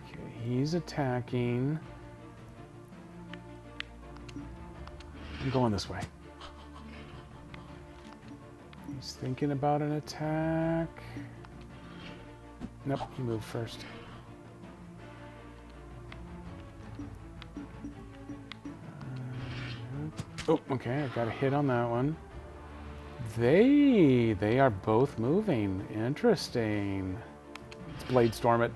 Okay, he's attacking. I'm going this way. He's thinking about an attack. Nope, he moved first. Oh, okay, I got a hit on that one. They are both moving. Interesting. Let's Blade Storm it.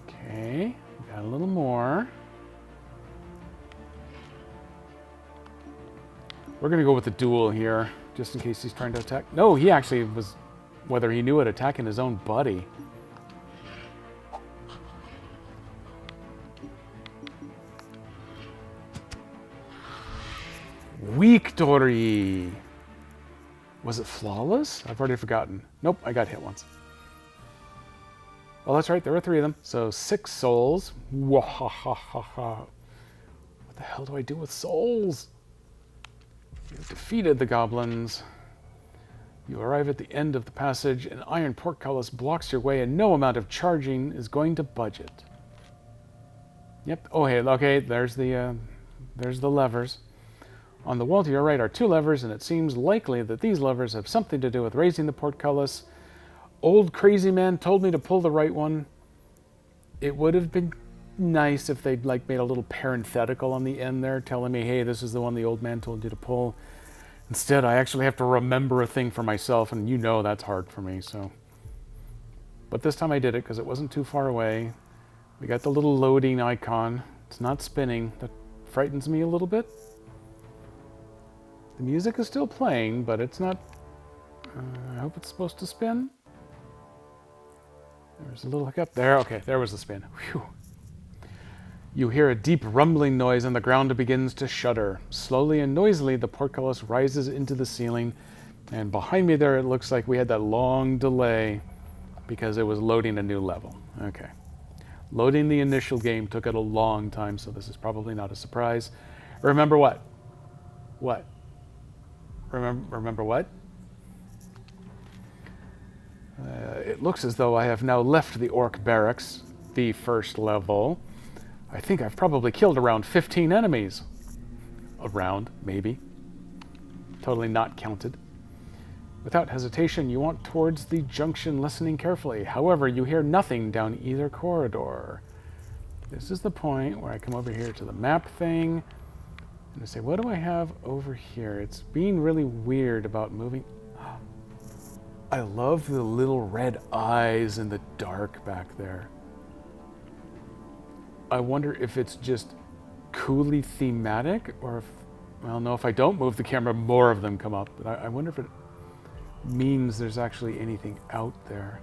Okay, got a little more. We're going to go with the duel here, just in case he's trying to attack. No, he actually was, whether he knew it, attacking his own buddy. Victory! Was it flawless? I've already forgotten. Nope, I got hit once. Well, that's right, there were 3 of them. So 6 souls. Wahahaha. What the hell do I do with souls? You've defeated the goblins. You arrive at the end of the passage. An iron portcullis blocks your way, and no amount of charging is going to budge it. Yep. Oh, hey, okay, there's the levers. On the wall to your right are 2 levers, and it seems likely that these levers have something to do with raising the portcullis. Old crazy man told me to pull the right one. It would have been nice if they'd like made a little parenthetical on the end there telling me, hey, this is the one the old man told you to pull. Instead, I actually have to remember a thing for myself, and you know that's hard for me, so. But this time I did it because it wasn't too far away. We got the little loading icon. It's not spinning. That frightens me a little bit. The music is still playing, but it's not. I hope it's supposed to spin. There's a little hiccup there. Okay, there was the spin. Whew. You hear a deep rumbling noise and the ground begins to shudder. Slowly and noisily, the portcullis rises into the ceiling, and behind me there it looks like we had that long delay because it was loading a new level. Okay. Loading the initial game took it a long time, so this is probably not a surprise. Remember what? What? Remember what? It looks as though I have now left the orc barracks, the first level. I think I've probably killed around 15 enemies. Around, maybe. Totally not counted. Without hesitation, you walk towards the junction, listening carefully. However, you hear nothing down either corridor. This is the point where I come over here to the map thing, and I say, what do I have over here? It's being really weird about moving. I love the little red eyes in the dark back there. I wonder if it's just coolly thematic, or if, well, no, if I don't move the camera, more of them come up. But I wonder if it means there's actually anything out there.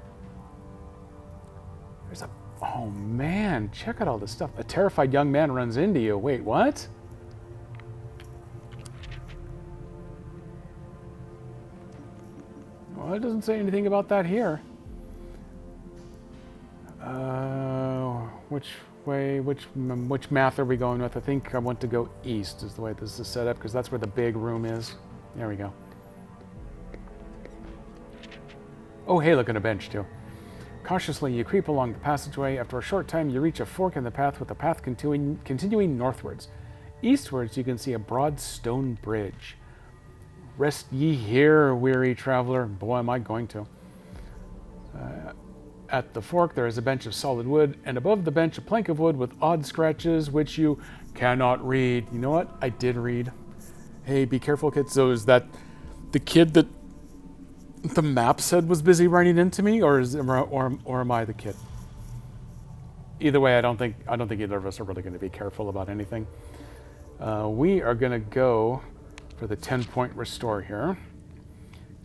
There's a, oh man, check out all this stuff. A terrified young man runs into you. Wait, what? Well, it doesn't say anything about that here. Which way, which math are we going with? I think I want to go east is the way this is set up, because that's where the big room is. There we go. Oh, hey, look at a bench, too. Cautiously, you creep along the passageway. After a short time, you reach a fork in the path with the path continuing northwards. Eastwards, you can see a broad stone bridge. Rest ye here, weary traveler. Boy, am I going to. At the fork, there is a bench of solid wood, and above the bench, a plank of wood with odd scratches, which you cannot read. You know what? I did read. Hey, be careful, kids. So is that the kid that the map said was busy running into me, or am I the kid? Either way, I don't think either of us are really going to be careful about anything. We are going to go for the 10-point restore here.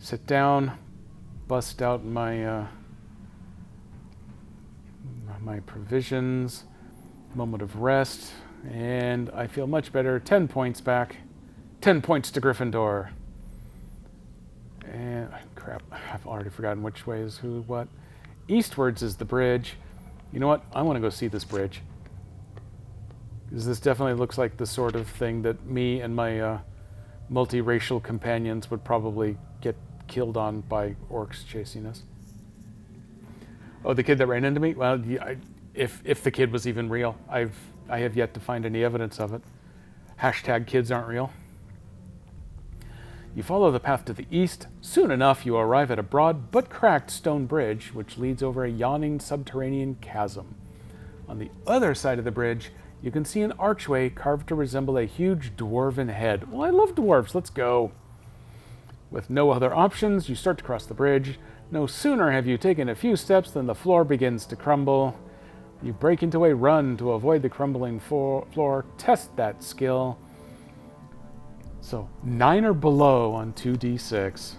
Sit down, bust out my my provisions, moment of rest, and I feel much better. 10 points back. 10 points to Gryffindor. And crap, I've already forgotten which way is who, what. Eastwards is the bridge. You know what? I want to go see this bridge, because this definitely looks like the sort of thing that me and my multiracial companions would probably get killed on by orcs chasing us. Oh, the kid that ran into me? Well, yeah, if the kid was even real, I have yet to find any evidence of it. Hashtag kids aren't real. You follow the path to the east. Soon enough, you arrive at a broad but cracked stone bridge which leads over a yawning subterranean chasm. On the other side of the bridge, you can see an archway carved to resemble a huge dwarven head. Well, I love dwarves. Let's go. With no other options, you start to cross the bridge. No sooner have you taken a few steps than the floor begins to crumble. You break into a run to avoid the crumbling floor. Test that skill. So 9 or below on 2d6.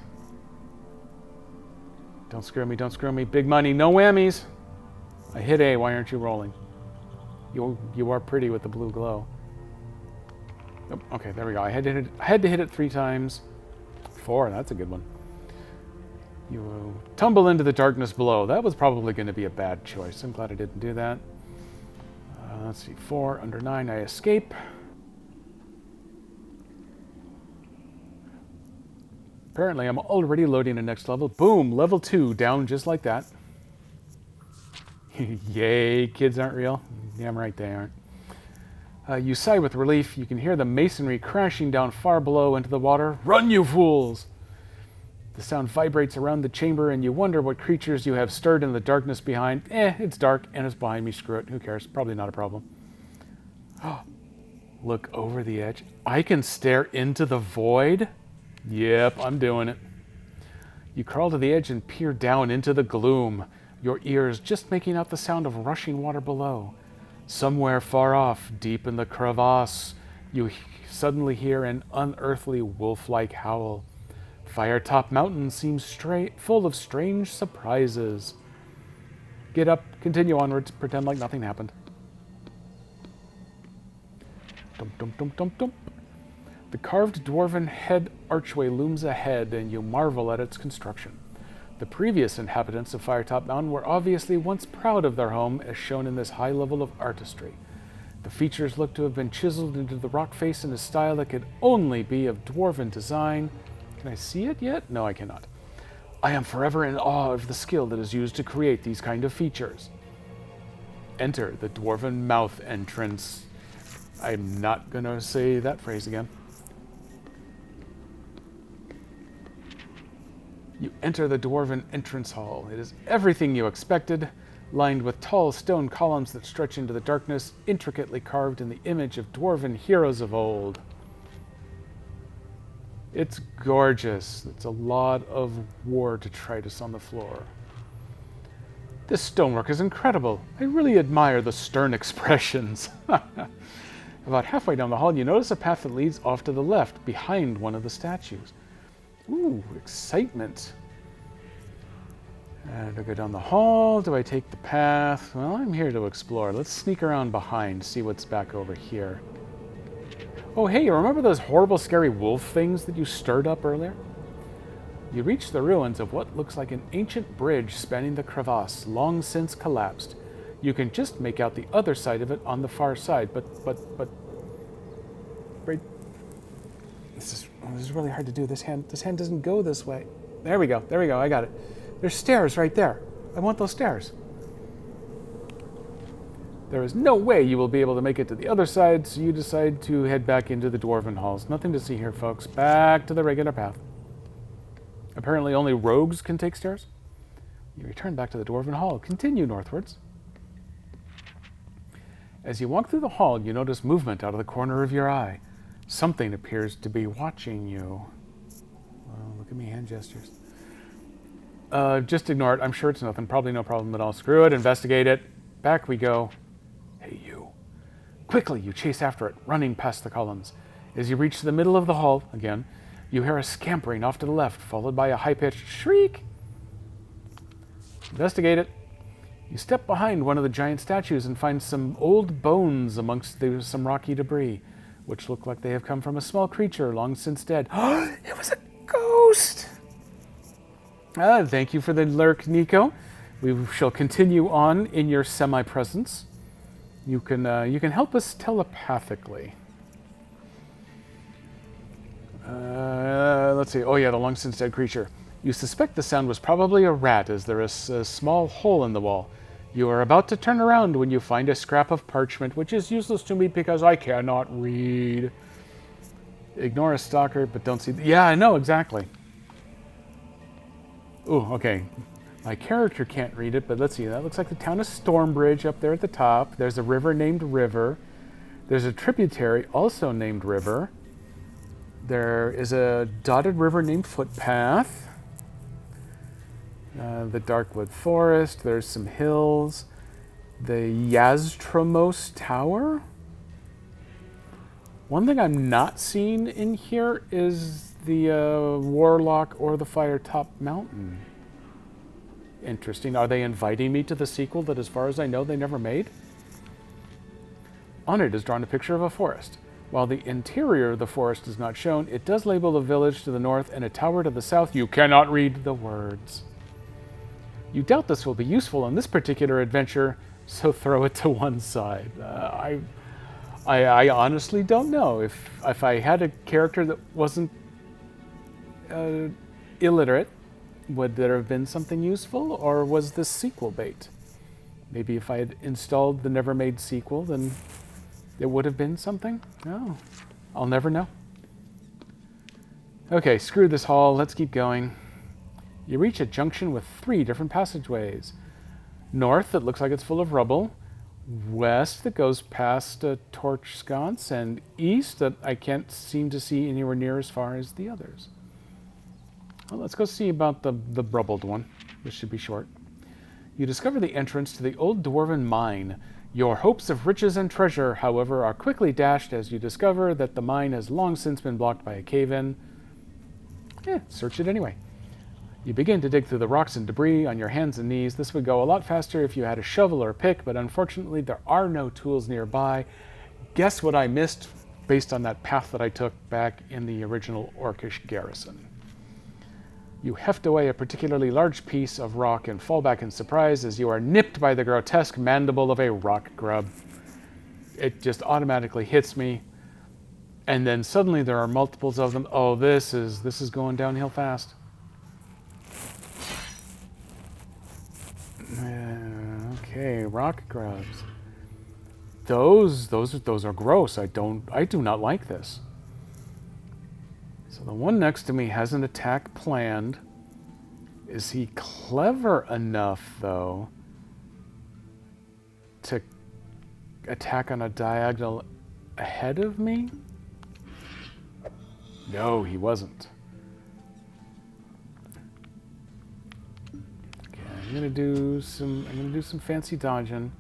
Don't screw me, don't screw me. Big money, no whammies. I hit A, why aren't you rolling? You are pretty with the blue glow. Oh, okay, there we go. I had to hit it 3 times. 4, that's a good one. You tumble into the darkness below. That was probably going to be a bad choice. I'm glad I didn't do that. Let's see, 4 under 9, I escape. Apparently, I'm already loading the next level. Boom, level 2, down just like that. Yay, kids aren't real. Damn right they aren't. You sigh with relief. You can hear the masonry crashing down far below into the water. Run, you fools! The sound vibrates around the chamber, and you wonder what creatures you have stirred in the darkness behind. It's dark, and it's behind me. Screw it. Who cares? Probably not a problem. Look over the edge. I can stare into the void? Yep, I'm doing it. You crawl to the edge and peer down into the gloom, your ears just making out the sound of rushing water below. Somewhere far off, deep in the crevasse, you suddenly hear an unearthly wolf-like howl. Firetop Mountain seems full of strange surprises. Get up, continue onwards, pretend like nothing happened. Dump, dump, dump, dump, dump. The carved dwarven head archway looms ahead, and you marvel at its construction. The previous inhabitants of Firetop Mountain were obviously once proud of their home, as shown in this high level of artistry. The features look to have been chiseled into the rock face in a style that could only be of dwarven design. Can I see it yet? No, I cannot. I am forever in awe of the skill that is used to create these kind of features. Enter the dwarven mouth entrance. I'm not going to say that phrase again. You enter the dwarven entrance hall. It is everything you expected, lined with tall stone columns that stretch into the darkness, intricately carved in the image of dwarven heroes of old. It's gorgeous. It's a lot of war detritus on the floor. This stonework is incredible. I really admire the stern expressions. About halfway down the hall, you notice a path that leads off to the left, behind one of the statues. Ooh, excitement. Do I go down the hall? Do I take the path? Well, I'm here to explore. Let's sneak around behind, see what's back over here. Oh, hey, you remember those horrible, scary wolf things that you stirred up earlier? You reach the ruins of what looks like an ancient bridge spanning the crevasse, long since collapsed. You can just make out the other side of it on the far side, but... Right... This is really hard to do. This hand doesn't go this way. There we go, I got it. There's stairs right there. I want those stairs. There is no way you will be able to make it to the other side, so you decide to head back into the dwarven halls. Nothing to see here, folks. Back to the regular path. Apparently only rogues can take stairs. You return back to the dwarven hall. Continue northwards. As you walk through the hall, you notice movement out of the corner of your eye. Something appears to be watching you. Oh, look at me, hand gestures. Just ignore it. I'm sure it's nothing. Probably no problem at all. Screw it. Investigate it. Back we go. Hey, you. Quickly, you chase after it, running past the columns. As you reach the middle of the hall, again, you hear a scampering off to the left, followed by a high-pitched shriek. Investigate it. You step behind one of the giant statues and find some old bones amongst some rocky debris, which look like they have come from a small creature long since dead. It was a ghost! Thank you for the lurk, Nico. We shall continue on in your semi-presence. You can help us telepathically. Let's see. Oh yeah, the long since dead creature. You suspect the sound was probably a rat, as there is a small hole in the wall. You are about to turn around when you find a scrap of parchment, which is useless to me because I cannot read. Ignore a stalker, but don't see... Yeah, I know, exactly. Ooh, okay. My character can't read it, but let's see. That looks like the town of Stormbridge up there at the top. There's a river named River. There's a tributary also named River. There is a dotted river named Footpath. The Darkwood Forest. There's some hills. The Yaztramos Tower. One thing I'm not seeing in here is the Warlock or the Firetop Mountain. Interesting. Are they inviting me to the sequel that, as far as I know, they never made? On it is drawn a picture of a forest. While the interior of the forest is not shown, it does label a village to the north and a tower to the south. You cannot read the words. You doubt this will be useful on this particular adventure, so throw it to one side. I honestly don't know. If I had a character that wasn't illiterate, would there have been something useful, or was this sequel bait? Maybe if I had installed the never-made sequel, then it would have been something? No, I'll never know. Okay, screw this hall. Let's keep going. You reach a junction with 3 different passageways. North, that looks like it's full of rubble. West, that goes past a torch sconce. And east, that I can't seem to see anywhere near as far as the others. Well, let's go see about the rubbled one. This should be short. You discover the entrance to the old dwarven mine. Your hopes of riches and treasure, however, are quickly dashed as you discover that the mine has long since been blocked by a cave-in. Search it anyway. You begin to dig through the rocks and debris on your hands and knees. This would go a lot faster if you had a shovel or a pick, but unfortunately there are no tools nearby. Guess what I missed based on that path that I took back in the original Orcish garrison. You heft away a particularly large piece of rock and fall back in surprise as you are nipped by the grotesque mandible of a rock grub. It just automatically hits me, and then suddenly there are multiples of them. Oh, this is going downhill fast. Okay, rock grubs. Those are gross. I do not like this. So the one next to me has an attack planned. Is he clever enough, though, to attack on a diagonal ahead of me? No, he wasn't. Okay, I'm gonna do some fancy dodging.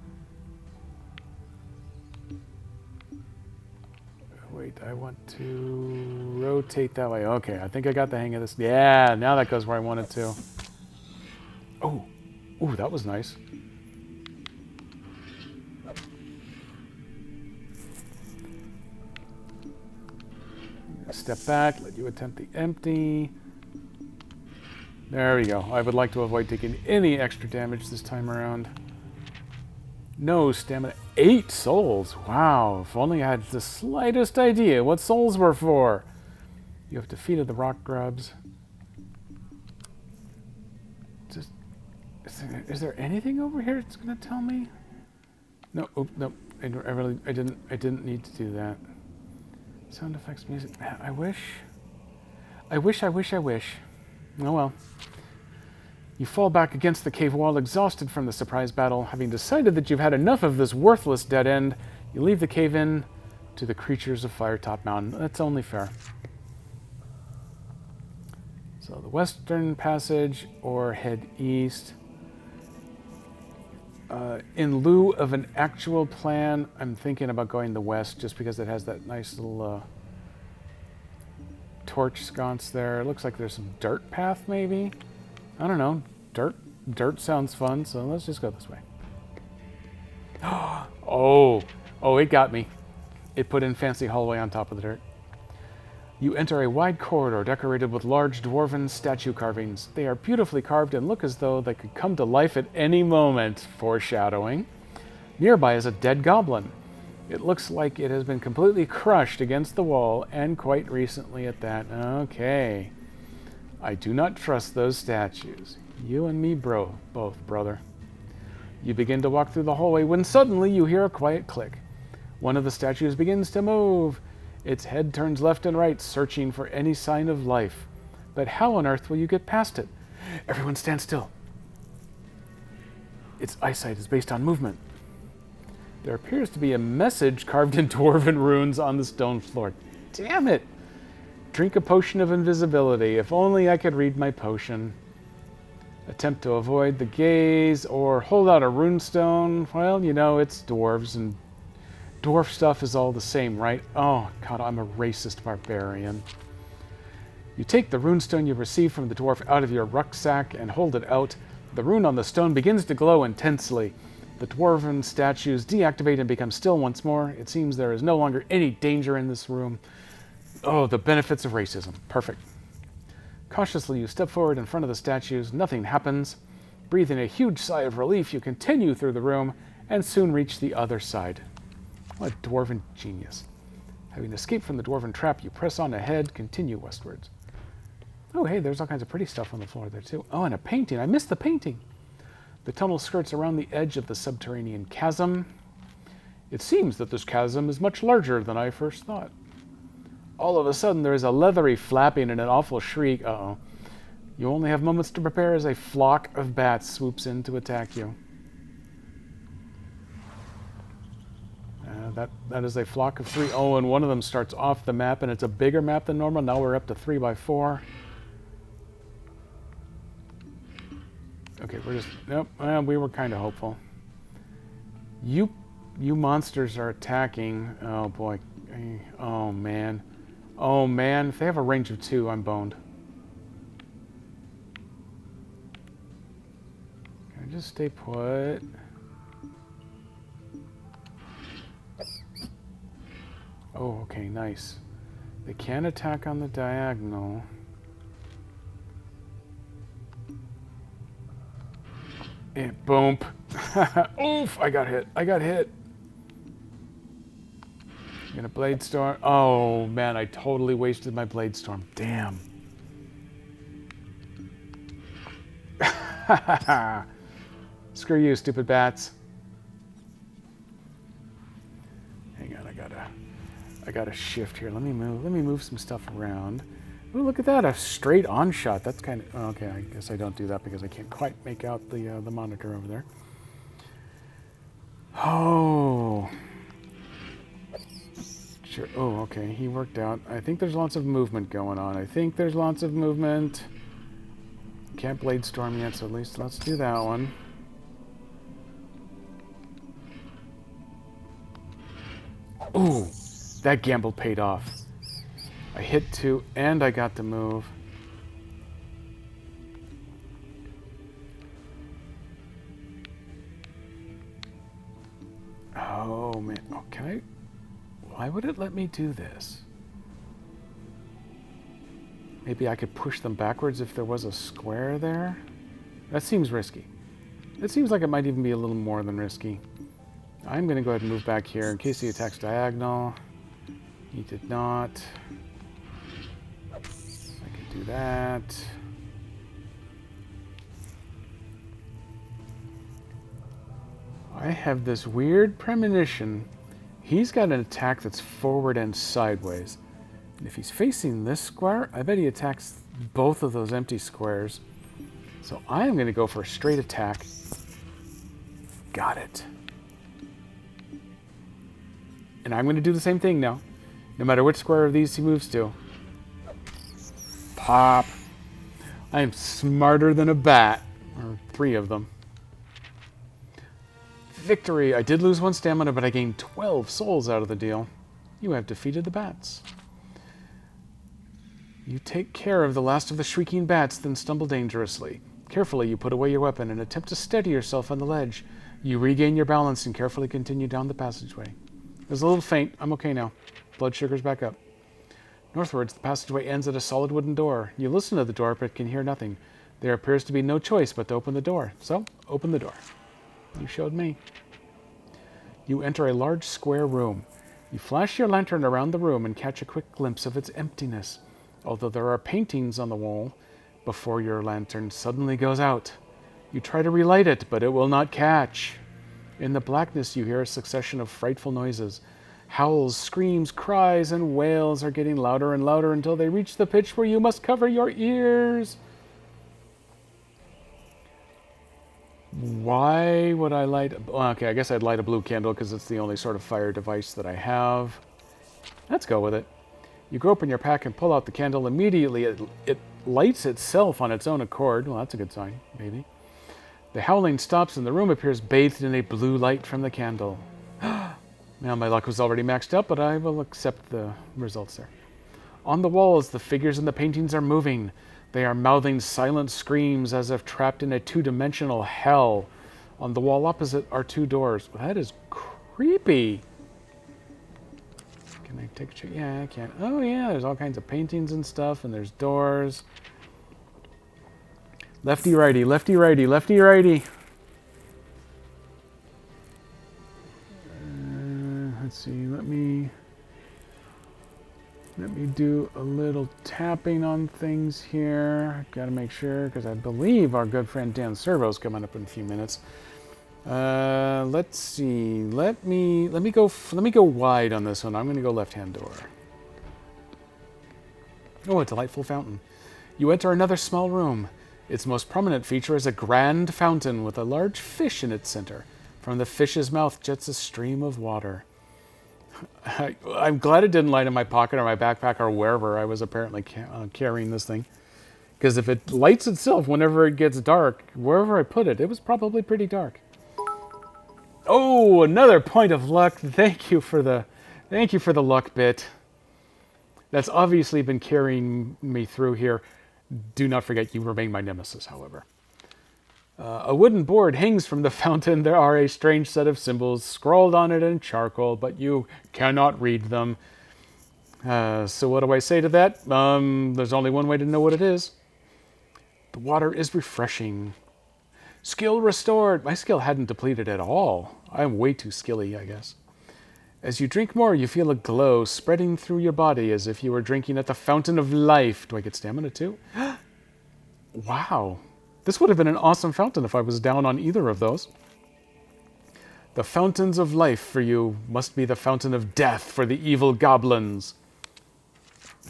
Wait, I want to rotate that way. Okay, I think I got the hang of this. Yeah, now that goes where I want it to. Oh, ooh, that was nice. Step back, let you attempt the empty. There we go. I would like to avoid taking any extra damage this time around. No stamina. 8 souls. Wow. If only I had the slightest idea what souls were for. You have defeated the rock grubs. Just, is there anything over here that's going to tell me? No. Oh, no. I didn't need to do that. Sound effects, music. I wish. Oh well. You fall back against the cave wall, exhausted from the surprise battle. Having decided that you've had enough of this worthless dead end, you leave the cave in to the creatures of Firetop Mountain. That's only fair. So the western passage or head east. In lieu of an actual plan, I'm thinking about going the west just because it has that nice little torch sconce there. It looks like there's some dirt path maybe. I don't know. Dirt sounds fun, so let's just go this way. Oh, it got me. It put in fancy hallway on top of the dirt. You enter a wide corridor decorated with large dwarven statue carvings. They are beautifully carved and look as though they could come to life at any moment, foreshadowing. Nearby is a dead goblin. It looks like it has been completely crushed against the wall, and quite recently at that. Okay. I do not trust those statues. You and me, both, brother. You begin to walk through the hallway when suddenly you hear a quiet click. One of the statues begins to move. Its head turns left and right, searching for any sign of life. But how on earth will you get past it? Everyone stand still. Its eyesight is based on movement. There appears to be a message carved in dwarven runes on the stone floor. Damn it! Drink a potion of invisibility. If only I could read my potion. Attempt to avoid the gaze or hold out a runestone. Well, you know, it's dwarves and dwarf stuff is all the same, right? Oh, God, I'm a racist barbarian. You take the runestone you receive from the dwarf out of your rucksack and hold it out. The rune on the stone begins to glow intensely. The dwarven statues deactivate and become still once more. It seems there is no longer any danger in this room. Oh, the benefits of racism. Perfect. Cautiously, you step forward in front of the statues. Nothing happens. Breathing a huge sigh of relief, you continue through the room and soon reach the other side. What a dwarven genius. Having escaped from the dwarven trap, you press on ahead, continue westwards. Oh, hey, there's all kinds of pretty stuff on the floor there, too. Oh, and a painting. I missed the painting. The tunnel skirts around the edge of the subterranean chasm. It seems that this chasm is much larger than I first thought. All of a sudden, there is a leathery flapping and an awful shriek. Uh-oh. You only have moments to prepare as a flock of bats swoops in to attack you. That is a flock of 3. Oh, and one of them starts off the map, and it's a bigger map than normal. Now we're up to 3x4. Okay, we're just... Nope, we were kind of hopeful. You monsters are attacking. Oh, boy. Oh, man. Oh, man. If they have a range of 2, I'm boned. Can I just stay put? Oh, okay, nice. They can attack on the diagonal. Boom. Oof, I got hit. I got hit. Gonna blade storm. Oh, man, I totally wasted my blade storm. Damn. Screw you, stupid bats. Hang on, I gotta shift here. Let me move some stuff around. Oh, look at that, a straight on shot. That's kind of, okay, I guess I don't do that because I can't quite make out the monitor over there. Oh. Sure. Oh, okay, he worked out. I think there's lots of movement going on. Can't blade storm yet, so at least let's do that one. Ooh, that gamble paid off. I hit 2 and I got to move. Oh man, okay. Why would it let me do this? Maybe I could push them backwards if there was a square there? That seems risky. It seems like it might even be a little more than risky. I'm going to go ahead and move back here in case he attacks diagonal. He did not. I can do that. I have this weird premonition. He's got an attack that's forward and sideways. And if he's facing this square, I bet he attacks both of those empty squares. So I am going to go for a straight attack. Got it. And I'm going to do the same thing now. No matter which square of these he moves to. Pop. I am smarter than a bat. Or 3 of them. Victory! I did lose 1 stamina, but I gained 12 souls out of the deal. You have defeated the bats. You take care of the last of the shrieking bats, then stumble dangerously. Carefully, you put away your weapon and attempt to steady yourself on the ledge. You regain your balance and carefully continue down the passageway. It was a little faint. I'm okay now. Blood sugar's back up. Northwards, the passageway ends at a solid wooden door. You listen to the door, but can hear nothing. There appears to be no choice but to open the door. So, open the door. You showed me. You enter a large square room. You flash your lantern around the room and catch a quick glimpse of its emptiness. Although there are paintings on the wall, before your lantern suddenly goes out. You try to relight it, but it will not catch. In the blackness, you hear a succession of frightful noises. Howls, screams, cries, and wails are getting louder and louder until they reach the pitch where you must cover your ears. Why would I light... Well, okay, I guess I'd light a blue candle because it's the only sort of fire device that I have. Let's go with it. You grope in your pack and pull out the candle. Immediately, it lights itself on its own accord. Well, that's a good sign, maybe. The howling stops and the room appears bathed in a blue light from the candle. Now, my luck was already maxed up, but I will accept the results there. On the walls, the figures in the paintings are moving. They are mouthing silent screams as if trapped in a 2-dimensional hell. On the wall opposite are 2 doors. Well, that is creepy. Can I take a check? Yeah, I can. Oh, yeah, there's all kinds of paintings and stuff, and there's doors. Lefty, righty, lefty, righty, lefty, righty. Let's see, let me do a little tapping on things here. Gotta make sure, because I believe our good friend Dan Servo's coming up in a few minutes. Let's see. Let me go wide on this one. I'm going to go left-hand door. Oh, a delightful fountain. You enter another small room. Its most prominent feature is a grand fountain with a large fish in its center. From the fish's mouth jets a stream of water. I'm glad it didn't light in my pocket or my backpack or wherever I was apparently carrying this thing. Because if it lights itself whenever it gets dark, wherever I put it, it was probably pretty dark. Oh, another point of luck. Thank you for the luck bit. That's obviously been carrying me through here. Do not forget, you remain my nemesis, however. A wooden board hangs from the fountain. There are a strange set of symbols scrawled on it in charcoal, but you cannot read them. So what do I say to that? There's only one way to know what it is. The water is refreshing. Skill restored. My skill hadn't depleted at all. I'm way too skilly, I guess. As you drink more, you feel a glow spreading through your body as if you were drinking at the fountain of life. Do I get stamina too? Wow. This would have been an awesome fountain if I was down on either of those. The fountains of life for you must be the fountain of death for the evil goblins.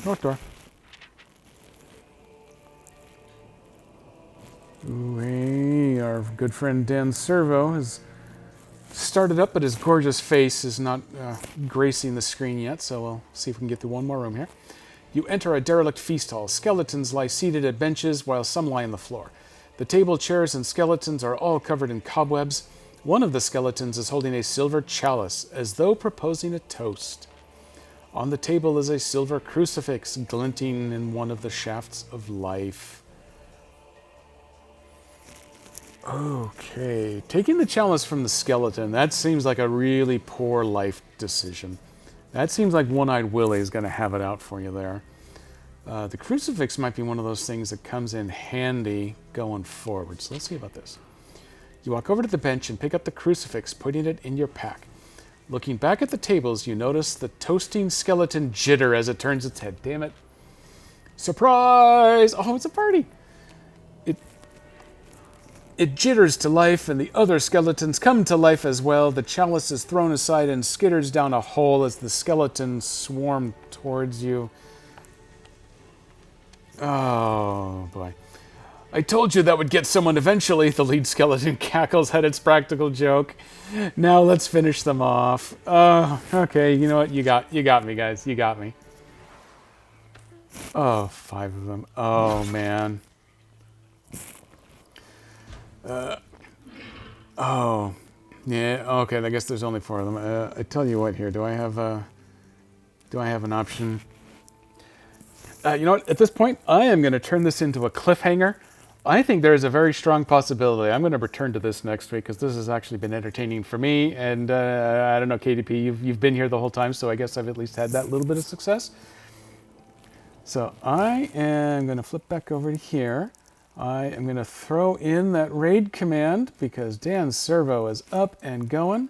North door. Ooh, hey, our good friend Dan Servo has started up, but his gorgeous face is not gracing the screen yet, so we'll see if we can get through one more room here. You enter a derelict feast hall. Skeletons lie seated at benches, while some lie on the floor. The table, chairs, and skeletons are all covered in cobwebs. One of the skeletons is holding a silver chalice, as though proposing a toast. On the table is a silver crucifix, glinting in one of the shafts of life. Okay, taking the chalice from the skeleton, that seems like a really poor life decision. That seems like One-Eyed Willie is going to have it out for you there. The crucifix might be one of those things that comes in handy going forward. So let's see about this. You walk over to the bench and pick up the crucifix, putting it in your pack. Looking back at the tables, you notice the toasting skeleton jitter as it turns its head. Damn it. Surprise! Oh, it's a party! It jitters to life, and the other skeletons come to life as well. The chalice is thrown aside and skitters down a hole as the skeletons swarm towards you. Oh, boy. I told you that would get someone eventually, the lead skeleton cackles at its practical joke. Now let's finish them off. Okay, you know what? You got me, guys. You got me. Oh, 5 of them. Oh, man. Oh, yeah, okay, I guess there's only 4 of them. I tell you what here, do I have an option? You know what, at this point, I am going to turn this into a cliffhanger. I think there is a very strong possibility. I'm going to return to this next week, because this has actually been entertaining for me, and I don't know, KDP, you've been here the whole time, so I guess I've at least had that little bit of success. So I am going to flip back over to here. I am going to throw in that raid command because Dan Servo is up and going.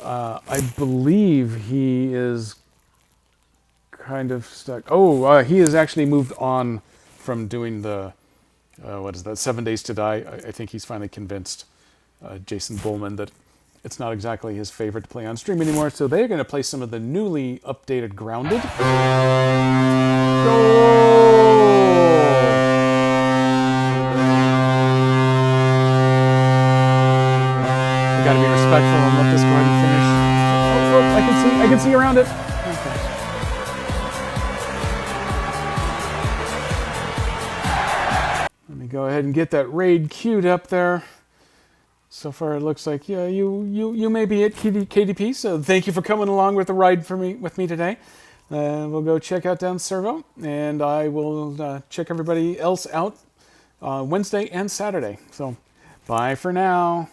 I believe he is kind of stuck. Oh, he has actually moved on from doing the, what is that, 7 Days to Die. I think he's finally convinced Jason Bullman that it's not exactly his favorite to play on stream anymore. So they're going to play some of the newly updated Grounded. Got to be respectful and let this go ahead and finish. Oh, I can see around it. Okay. Let me go ahead and get that raid queued up there. So far, it looks like yeah, you may be at KDP. So thank you for coming along with the ride with me today. We'll go check out Dan Servo, and I will check everybody else out Wednesday and Saturday. So bye for now.